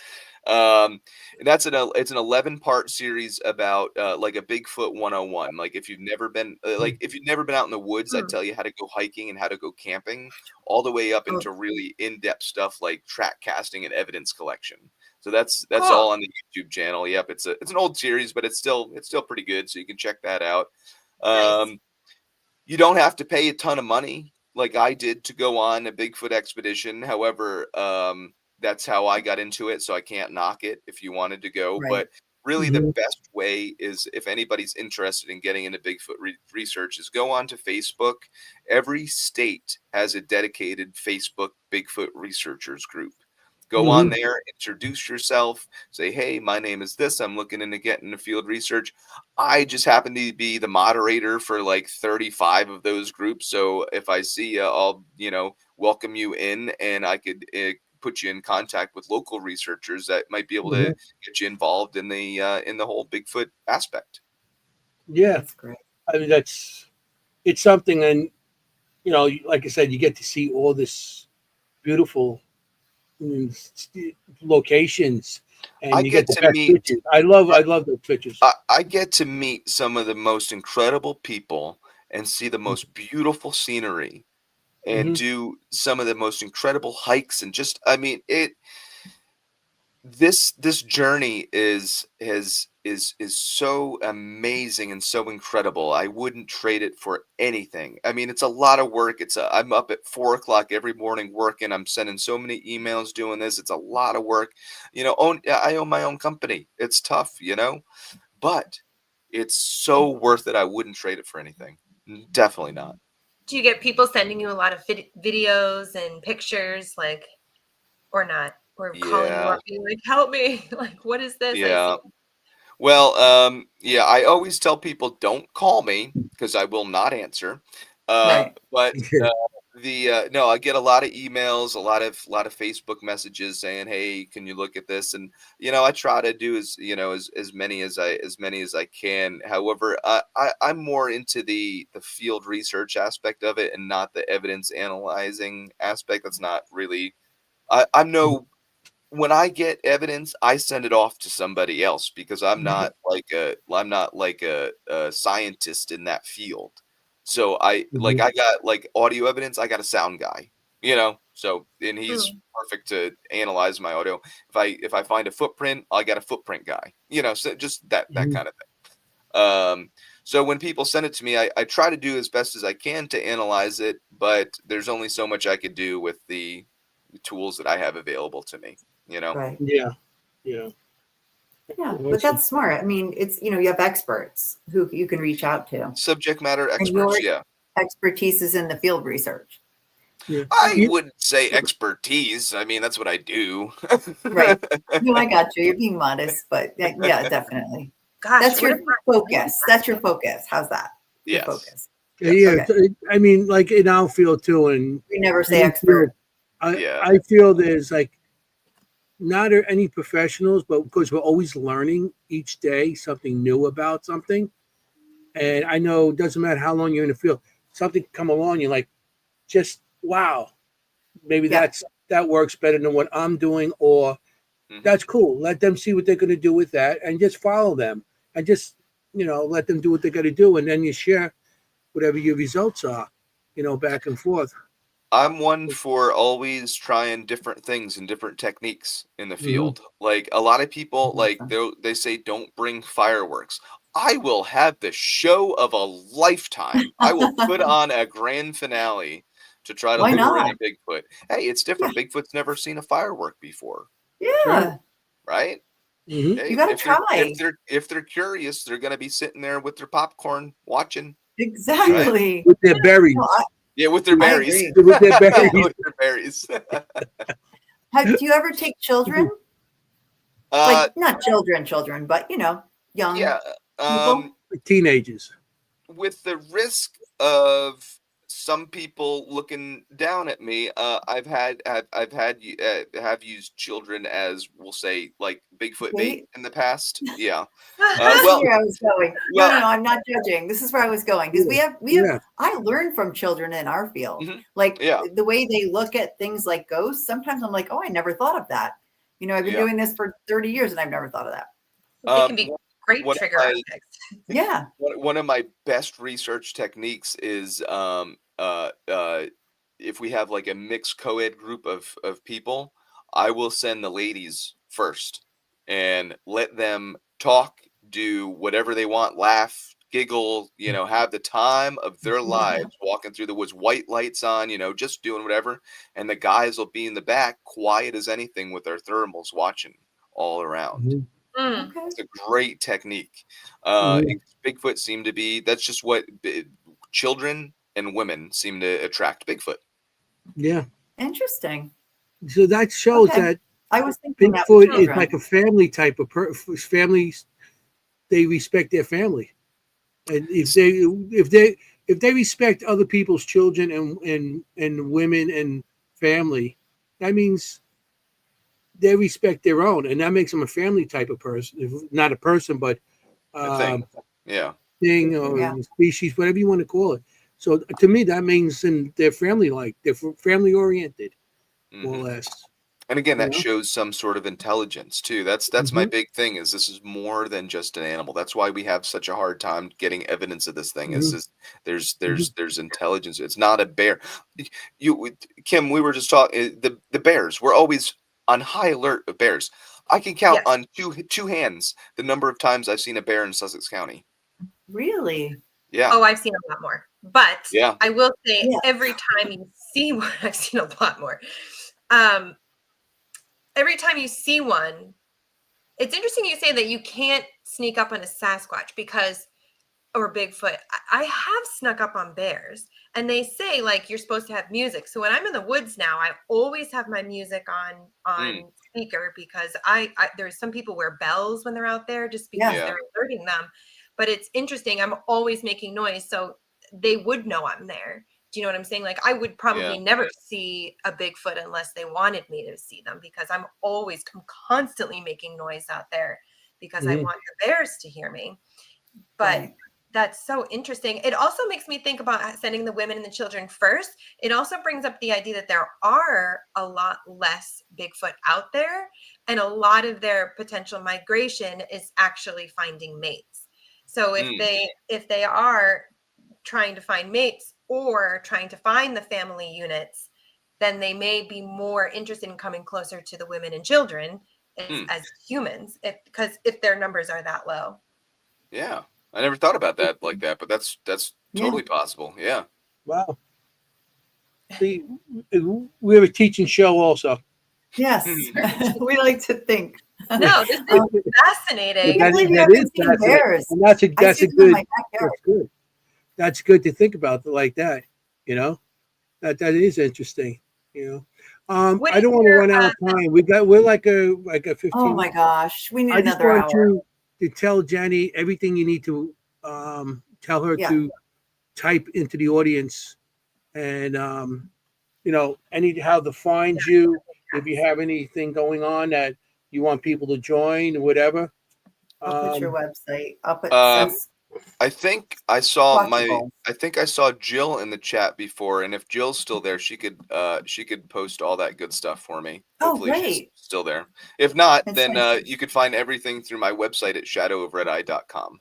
And it's an 11-part series about like a Bigfoot 101. Like if you've never been out in the woods, I Hmm. tell you how to go hiking and how to go camping, all the way up Oh. into really in-depth stuff like track casting and evidence collection. So that's Cool. all on the YouTube channel. Yep, it's an old series, but it's still pretty good. So you can check that out. Nice. You don't have to pay a ton of money like I did to go on a Bigfoot expedition. However, that's how I got into it, so I can't knock it if you wanted to go. Right. But really, Mhm. the best way is if anybody's interested in getting into Bigfoot research is go on to Facebook. Every state has a dedicated Facebook Bigfoot researchers group. Go on there, introduce yourself, say, hey, my name is this. I'm looking into getting into field research. I just happen to be the moderator for like 35 of those groups. So if I see you, I'll, welcome you in, and I could put you in contact with local researchers that might be able to get you involved in the whole Bigfoot aspect. Yeah, That's great. I mean it's something, and like I said, you get to see all this beautiful locations, I and you get get the to best meet pictures. I love those pictures. I get to meet some of the most incredible people and see the most beautiful scenery and Mhm. do some of the most incredible hikes, and just I mean this journey is so amazing and so incredible. I wouldn't trade it for anything. I mean, it's a lot of work. I'm up at 4 o'clock every morning working. I'm sending so many emails doing this. It's a lot of work. I own my own company. It's tough, but it's so worth it. I wouldn't trade it for anything. Definitely not. Do you get people sending you a lot of videos and pictures, like, or not? Or calling you Yeah. up being like, help me. Like, what is this I Yeah. see? Well, yeah, I always tell people don't call me because I will not answer. Right. But no, I get a lot of emails, a lot of Facebook messages saying, "Hey, can you look at this?" And I try to do as many as I can. However, I'm more into the field research aspect of it and not the evidence analyzing aspect. That's not really. I'm no When I get evidence, I send it off to somebody else because I'm not like a scientist in that field. So I got like audio evidence, I got a sound guy, so and he's Mm. perfect to analyze my audio. If I find a footprint, I got a footprint guy, so just that kind of thing. So when people send it to me, I try to do as best as I can to analyze it, but there's only so much I could do with the tools that I have available to me. Right. Yeah. Yeah, but Awesome. that's smart. I mean, it's you have experts who you can reach out to, Subject matter and your experts, yeah. expertise is in the field reserch. Yeah. I You- wouldn't say expertise. I mean, that's what I do. Right. No, I got you. You're being modest, but yeah, definitely. Gosh, That's what your focus. That's your focus. How's that? Your Yes. focus. yeah. Okay. I mean, like in our field too, and We never say any field, expert. Yeah. I feel there's like not any professionals, but because we're always learning each day something new about something. And I know it doesn't matter how long you're in the field, something come along, you're like, just wow, maybe Yeah. that works better than what I'm doing, or that's cool. Let them see what they're going to do with that, and just follow them, and just let them do what they got to do, and then you share whatever your results are, back and forth. I'm one for always trying different things and different techniques in the field. Like a lot of people, like they say, don't bring fireworks. I will have the show of a lifetime. I will put on a grand finale to try to Why lure in a not? Bigfoot. Hey, it's different. Bigfoot's never seen a firework before, Yeah. right? Mm-hmm. Hey, You got to try. if they're curious, they're gonna be sitting there with their popcorn watching. Exactly. With their berries. No, Yeah, with their I berries. agree. With their berries. With their berries. Do you ever take children? Like not children, but young Yeah. people. Teenagers. With the risk of some people looking down at me, I've have used children as, we'll say, like Bigfoot bait Wait. in the past. Yeah. This is Well, where I was going. well, No, I'm not judging. This is where I was going because we have. Yeah. I learn from children in our field, like yeah, the way they look at things like ghosts. Sometimes I'm like, oh, I never thought of that. I've been yeah. doing this for 30 years and I've never thought of that. It can be great one of trigger my- objects. Yeah. One of my best research techniques is if we have like a mixed co-ed group of people, I will send the ladies first and let them talk, do whatever they want, laugh, giggle, have the time of their lives walking through the woods, white lights on, just doing whatever. And the guys will be in the back, quiet as anything with their thermals watching all around. Mhm. Okay. It's a great technique. Mhm. Bigfoot seem to be, that's just what children and women seem to attract Bigfoot. Yeah. Interesting. So that shows Okay. that I was thinking that with Bigfoot is children. like a family type of families. They respect their family, and if they respect other people's children and women and family, that means they respect their own, and that makes them a family type of person. Not a person, but A thing. Yeah. thing or Yeah. species, whatever you want to call it. So to me, that means they're family-like, they're family-oriented, more or Mhm. less. And again, You that know? shows some sort of intelligence too. That's my Mhm. big thing, is this is more than just an animal. That's why we have such a hard time getting evidence of this thing. Mhm. Is there's Mhm. there's intelligence. It's not a bear. Kim, we were just talking, the bears. We're always on high alert of bears. I can count Yes. on two hands the number of times I've seen a bear in Sussex County. Really? Yeah. Oh, I've seen a lot more. But Yeah. I will say Yeah. every time you see one, I've seen a lot more. Every time you see one, it's interesting you say that you can't sneak up on a Sasquatch or Bigfoot. I have snuck up on bears, and they say like you're supposed to have music. So when I'm in the woods now, I always have my music on speaker because I there's some people wear bells when they're out there just because Yeah. they're alerting them. But it's interesting. I'm always making noise, so they would know I'm there. Do you know what I'm saying? Like I would probably never see a Bigfoot unless they wanted me to see them because I'm constantly making noise out there because I Mhm. want the bears to hear me. But Right. that's so interesting. It also makes me think about sending the women and the children first. It also brings up the idea that there are a lot less Bigfoot out there, and a lot of their potential migration is actually finding mates. So if they are trying to find mates or trying to find the family units, then they may be more interested in coming closer to the women and children as humans, because if their numbers are that low. Yeah. I never thought about that like that, but that's Yeah. totally possible. Yeah. Wow. See, we have a teaching show also. Yes. We like to think. No, this is fascinating. can't believe you That haven't is seen fascinating. bears. And that's I see them in my backyard. that's good. That's good to think about like that. That is interesting. What I is don't want to your, run out of time. We're like a 15. Oh my gosh. We need I just another want hour. you to tell Jennie everything you need to tell her Yeah. to type into the audience, and how to find you. If you have anything going on that you want people to join or whatever. I'll put your website. I'll put I think I saw Watchable. Jill in the chat before, and if Jill's still there, she could post all that good stuff for me. Oh, Hopefully she's great. still there. If not, It's then nice. you could find everything through my website at shadowofredeye.com.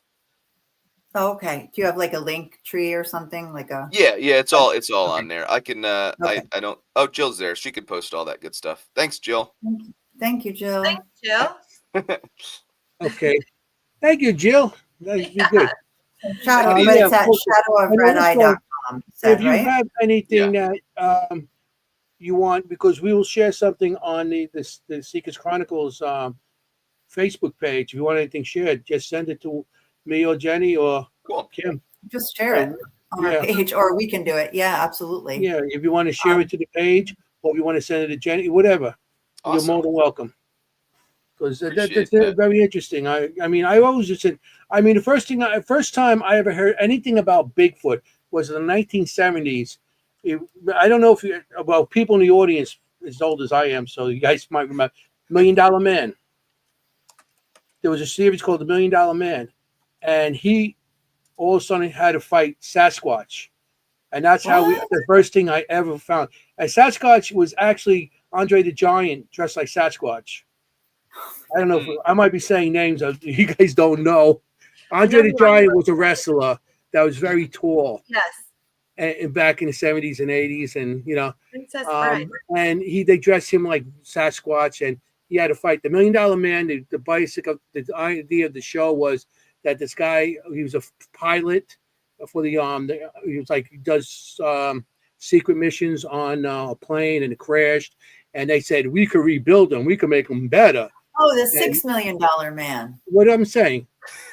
Oh, okay. Do you have like a link tree or something? Like a Yeah, it's all Okay. on there. I can Okay. I don't Oh, Jill's there. She could post all that good stuff. Thanks, Jill. Thank you, Jill. thanks, Jill? Okay. Thank you, Jill. That'd be Yeah. good. Shadow, Yeah, but it's at And also, shadowofredeye.com. if you Right? have anything that you want, because we will share something on the Seekers Chronicles Facebook page. If you want anything shared, just send it to me or Jennie or Cool. Kim. Just share it on our page, or we can do it. Yeah, absolutely. Yeah, if you want to share it to the page, or if you want to send it to Jennie, whatever, you're Awesome. more than welcome. Because that's Appreciate that. very interesting. I mean, I always just said, the first time I ever heard anything about Bigfoot was in the 1970s, I don't know if you, well, people in the audience as old as I am, so you guys might remember $1 Million Man. There was a series called The $1 Million Man, and he all of a sudden had to fight Sasquatch, and that's how What? the first thing I ever found. And Sasquatch was actually Andre the Giant dressed like Sasquatch. I don't know if I might be saying names that you guys don't know. Andre the Giant was a wrestler that was very tall. Yes. And back in the 70s and 80s, and Princess Bride. and they dressed him like Sasquatch, and he had to fight the $1 Million Man. The basic of the idea of the show was that this guy, he was a pilot for he was like, he does secret missions on a plane, and it crashed, and they said we could rebuild him, we could make him better. Oh, the $6 million man. What I'm saying?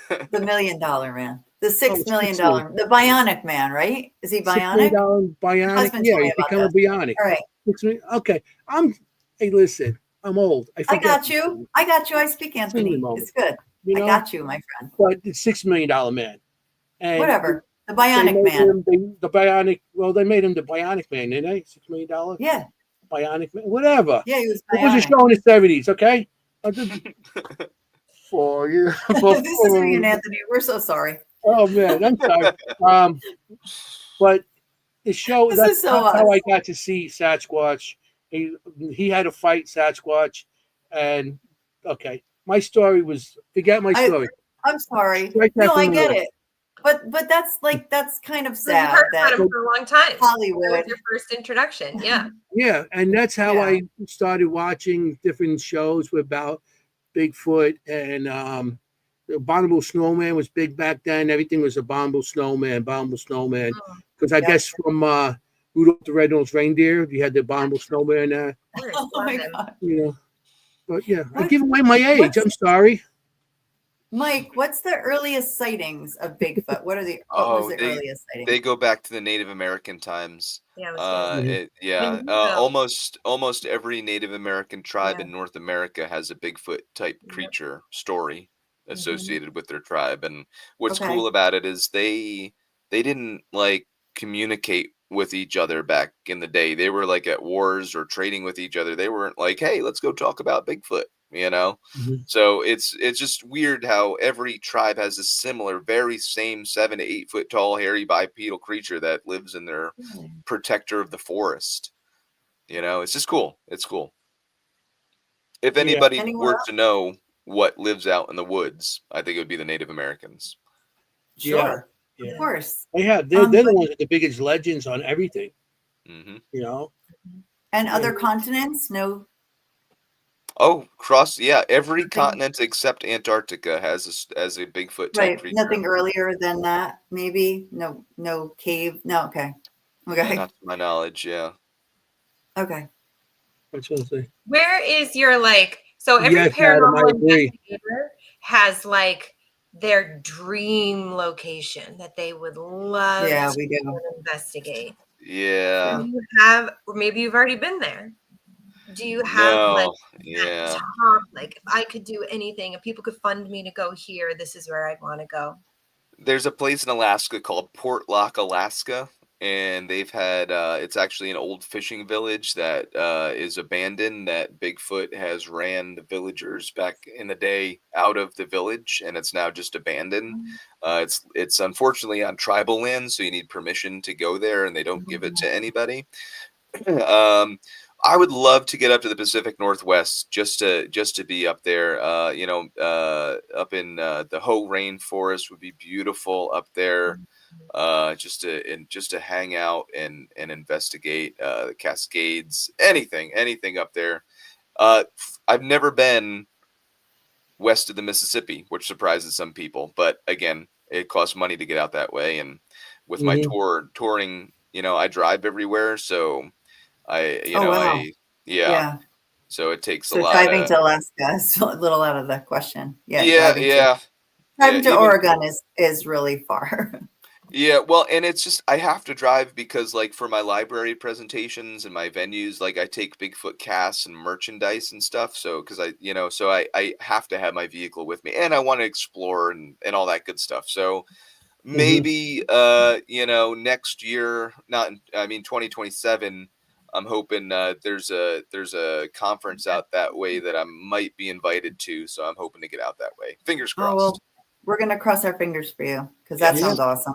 The $1 million man. The $6 million, $6 the bionic man, right? Is he bionic? Bionic, yeah, he's become a bionic. All right. Okay, hey, listen, I'm old. I got you. I speak Anthoiny. It's good. I got you, my friend. But the $6 Million Man. And whatever. The bionic man. The bionic, well, they made him the bionic man, didn't they? $6 million? Yeah. Bionic man, whatever. Yeah, he was bionic. It was a show in the 70s, okay? For you. This isn't even Anthoiny. We're so sorry. Oh, man, I'm sorry. But the show, that's how I got to see Sasquatch. He had to fight Sasquatch. And, okay, my story was, forget my story. I'm sorry. No, I get it. But that's kind of sad. You've heard about him for a long time. Hollywood. That was your first introduction. Yeah. Yeah, and that's how I started watching different shows about Bigfoot, and the Abominable Snowman was big back then. Everything was Abominable Snowman. Because I guess from Rudolph the Red-Nosed Reindeer, you had the Abominable Snowman there. Oh my God. But yeah, I give away my age. I'm sorry. Mike, what's the earliest sightings of Bigfoot? What was the earliest sighting? They go back to the Native American times. Yeah. Almost every Native American tribe in North America has a Bigfoot type creature story associated with their tribe. And what's cool about it is they didn't like communicate with each other back in the day. They were like at wars or trading with each other. They weren't like, hey, let's go talk about Bigfoot. So it's just weird how every tribe has a similar, very same 7 to 8 foot tall, hairy bipedal creature that lives in their protector of the forest. It's just cool. It's cool. If anybody were to know what lives out in the woods, I think it would be the Native Americans. Sure. Yeah. Of course. They're the ones with the biggest legends on everything. And other continents, no. Oh, every continent except Antarctica has a Bigfoot type creature. Nothing earlier than that, maybe? No cave. No, okay. Not to my knowledge, yeah. Okay. Where is your so every paranormal investigator has their dream location that they would love to investigate. Yeah. Do you have, or maybe you've already been there. Do you have top, if I could do anything, if people could fund me to go here, this is where I'd want to go? There's a place in Alaska called Portlock, Alaska, and they've had it's actually an old fishing village that is abandoned, that Bigfoot has ran the villagers back in the day out of the village, and it's now just abandoned. It's unfortunately on tribal land, so you need permission to go there, and they don't give it to anybody. I would love to get up to the Pacific Northwest just to be up there. Up in the Hoh Rainforest would be beautiful up there. Just to hang out and investigate the Cascades, anything up there. I've never been west of the Mississippi, which surprises some people, but again, it costs money to get out that way. And with my touring, I drive everywhere, so. So it takes a lot. Driving to Alaska is a little out of the question. Driving to Oregon is really far. Yeah, well, and it's just I have to drive because for my library presentations and my venues, I take Bigfoot casts and merchandise and stuff. So because I have to have my vehicle with me, and I want to explore and all that good stuff. So maybe next year, 2027. I'm hoping there's a conference out that way that I might be invited to, so I'm hoping to get out that way. Fingers crossed. Oh, well, we're gonna cross our fingers for you because that Yeah. sounds awesome.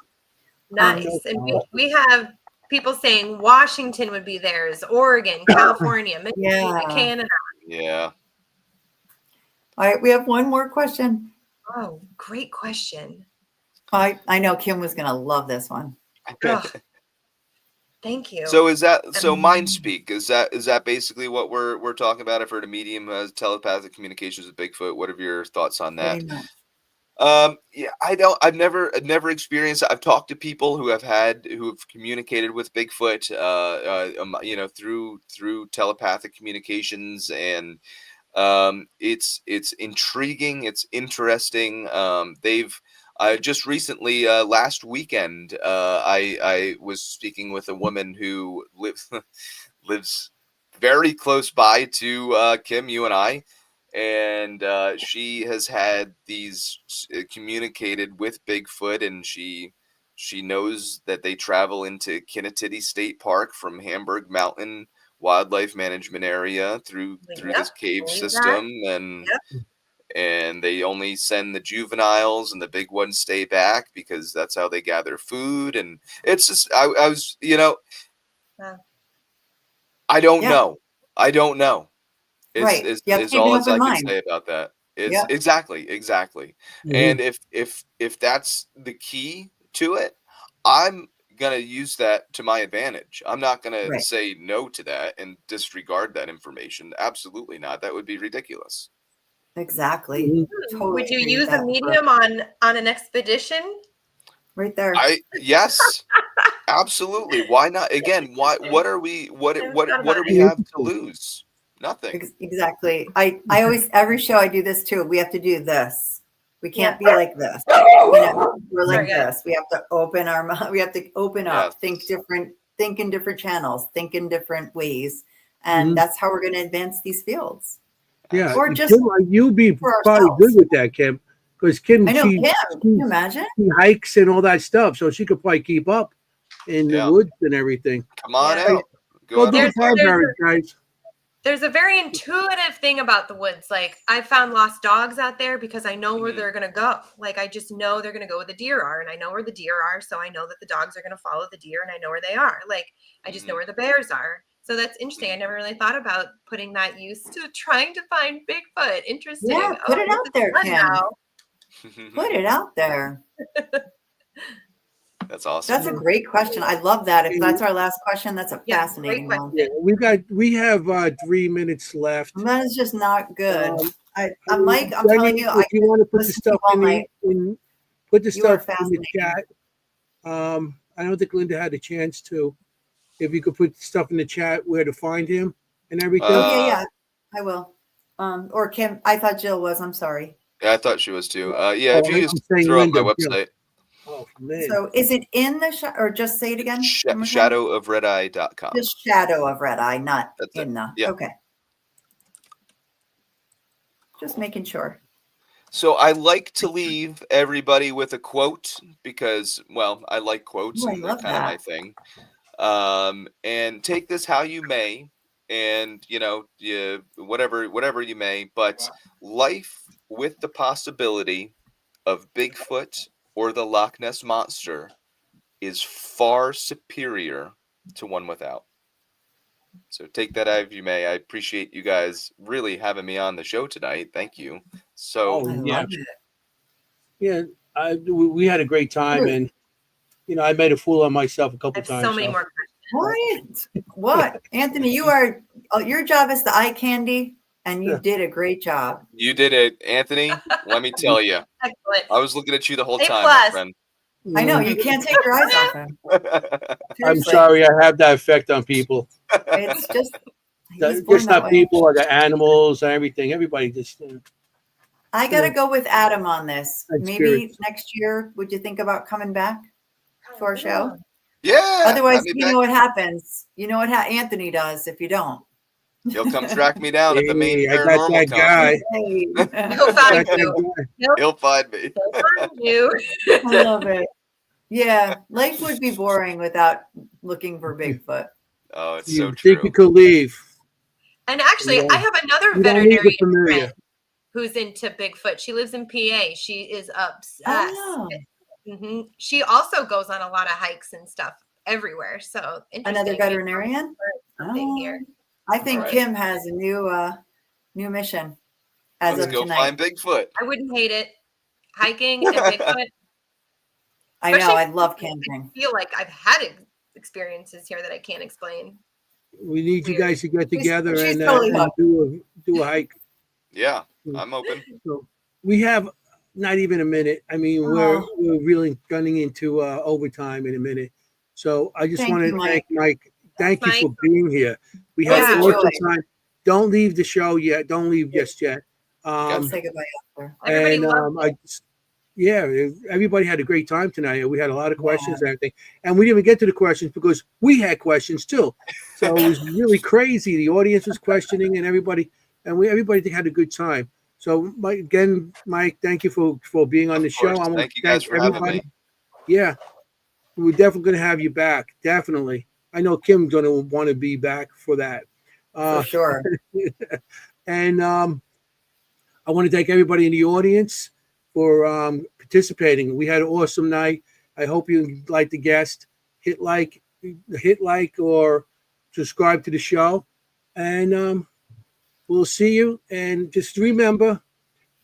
Nice. And we have people saying Washington would be theirs, Oregon, California, Michigan, Canada. Yeah. All right, we have one more question. Oh, great question. I know Kimm was gonna love this one. Oh, thank you. So mind speak? Is that basically what we're talking about? I've heard a medium has telepathic communications with Bigfoot. What are your thoughts on that? Yeah, I've never experienced it. I've talked to people who have communicated with Bigfoot, through telepathic communications, and it's intriguing. It's interesting. Just recently, last weekend, I was speaking with a woman who lives very close by to Kimm, you and I. And she has had these communicated with Bigfoot, and she knows that they travel into Kinnatitty State Park from Hamburg Mountain Wildlife Management Area through this cave system, and they only send the juveniles, and the big ones stay back because that's how they gather food. And it's just I was I don't know. Is all as I can say about that. It's exactly. Mm-hmm. And if that's the key to it, I'm gonna use that to my advantage. I'm not gonna say no to that and disregard that information. Absolutely not. That would be ridiculous. Exactly. Mm-hmm. Totally. Would you use a medium on an expedition? Right there. Yes. Absolutely. Why not? Again, what do we have to lose? Nothing. Exactly. I always, every show I do this too. We have to do this. We can't be like this. We're like this. We have to open our mouth. We have to open up, think in different channels, think in different ways. And that's how we're going to advance these fields. Yeah. Or just you'll be probably good with that, Kimm. Because Kimm, can you imagine? She hikes and all that stuff, so she could probably keep up in the woods and everything. Come on out. Go do the Parberry, guys. There's a very intuitive thing about the woods. Like, I found lost dogs out there because I know where they're going to go. Like, I just know they're going to go where the deer are, and I know where the deer are. So I know that the dogs are going to follow the deer, and I know where they are. Like, I just know where the bears are. So that's interesting. I never really thought about putting that use to trying to find Bigfoot. Interesting. Yeah, put it out there, Kimm. Put it out there. That's awesome. That's a great question. I love that. If that's our last question, that's a fascinating one. Yeah, we have 3 minutes left. That is just not good. Mike, I'm telling you, if you want to put the stuff in the chat. I don't think Linda had a chance to. If you could put stuff in the chat where to find him and everything. Yeah, I will. Or Kimm, I thought Jill was. I'm sorry. Yeah, I thought she was too. If you just throw up my website. Oh, man. So is it in the or just say it again? Shadowofredeye.com. Just Shadow of Red Eye, not in the. Yeah. Okay. Just making sure. So I like to leave everybody with a quote because, I like quotes and they're kind of my thing. And take this how you may, and whatever you may, but life with the possibility of Bigfoot or the Loch Ness Monster is far superior to one without. So take that as you may. I appreciate you guys really having me on the show tonight. Thank you. So we had a great time, and I made a fool of myself a couple times. So many more questions. What? Anthony, your job is the eye candy. And you did a great job. You did it, Anthony. Let me tell you. Excellent. I was looking at you the whole time, my friend. I know. You can't take your eyes off him. I'm sorry. I have that effect on people. It's just not people, or the animals and everything. Everybody just. I got to go with Adam on this. Maybe next year, would you think about coming back to our show? Yeah. Otherwise, you know what happens. You know what Anthony does if you don't. He'll come track me down at the main Paranormal guy. He'll find you. He'll find me. He'll find you. I love it. Yeah, life would be boring without looking for Bigfoot. Oh, it's You so think true. you could leave? And actually, Yeah. I have another You don't need the veterinarian familiar. friend who's into Bigfoot. She lives in PA. She is obsessed. Oh, She also goes on a lot of hikes and stuff everywhere. So interesting. another veterinarian? Something here. I think All right. Kimm has a new mission as Let's of go tonight. find Bigfoot. I wouldn't hate it. Hiking and Bigfoot. I know. Especially I love camping. I feel like I've had experiences here that I can't explain. We need you guys to get together she's and, totally and hooked. do a hike. Yeah, I'm open. So we have not even a minute. I mean, we're really gunning into overtime in a minute. So I just Thank want you, to Mike. thank Mike. Thank you Mike. for being here. We It was had a awesome joy. time. Don't leave the show yet. Don't leave just yet. I'll say goodbye after. Everybody And loved it. yeah, everybody had a great time tonight. We had a lot of questions and everything. And we didn't even get to the questions because we had questions too. So it was really crazy. The audience was questioning and everybody had a good time. So Mike, thank you for being on the show. course. I want Thank to you guys for having me. Yeah, we're definitely going to have you back. Definitely. I know Kim's going to want to be back for that. For sure. And I want to thank everybody in the audience for participating. We had an awesome night. I hope you like the guest. Hit like or subscribe to the show. And we'll see you. And just remember,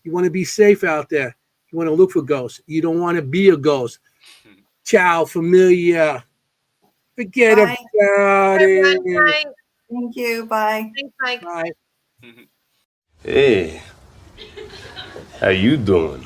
you want to be safe out there. You want to look for ghosts. You don't want to be a ghost. Ciao, familia. Forget Bye. about it. Bye. Thank you. Bye. Thanks, Mike. Bye. Hey, how you doing?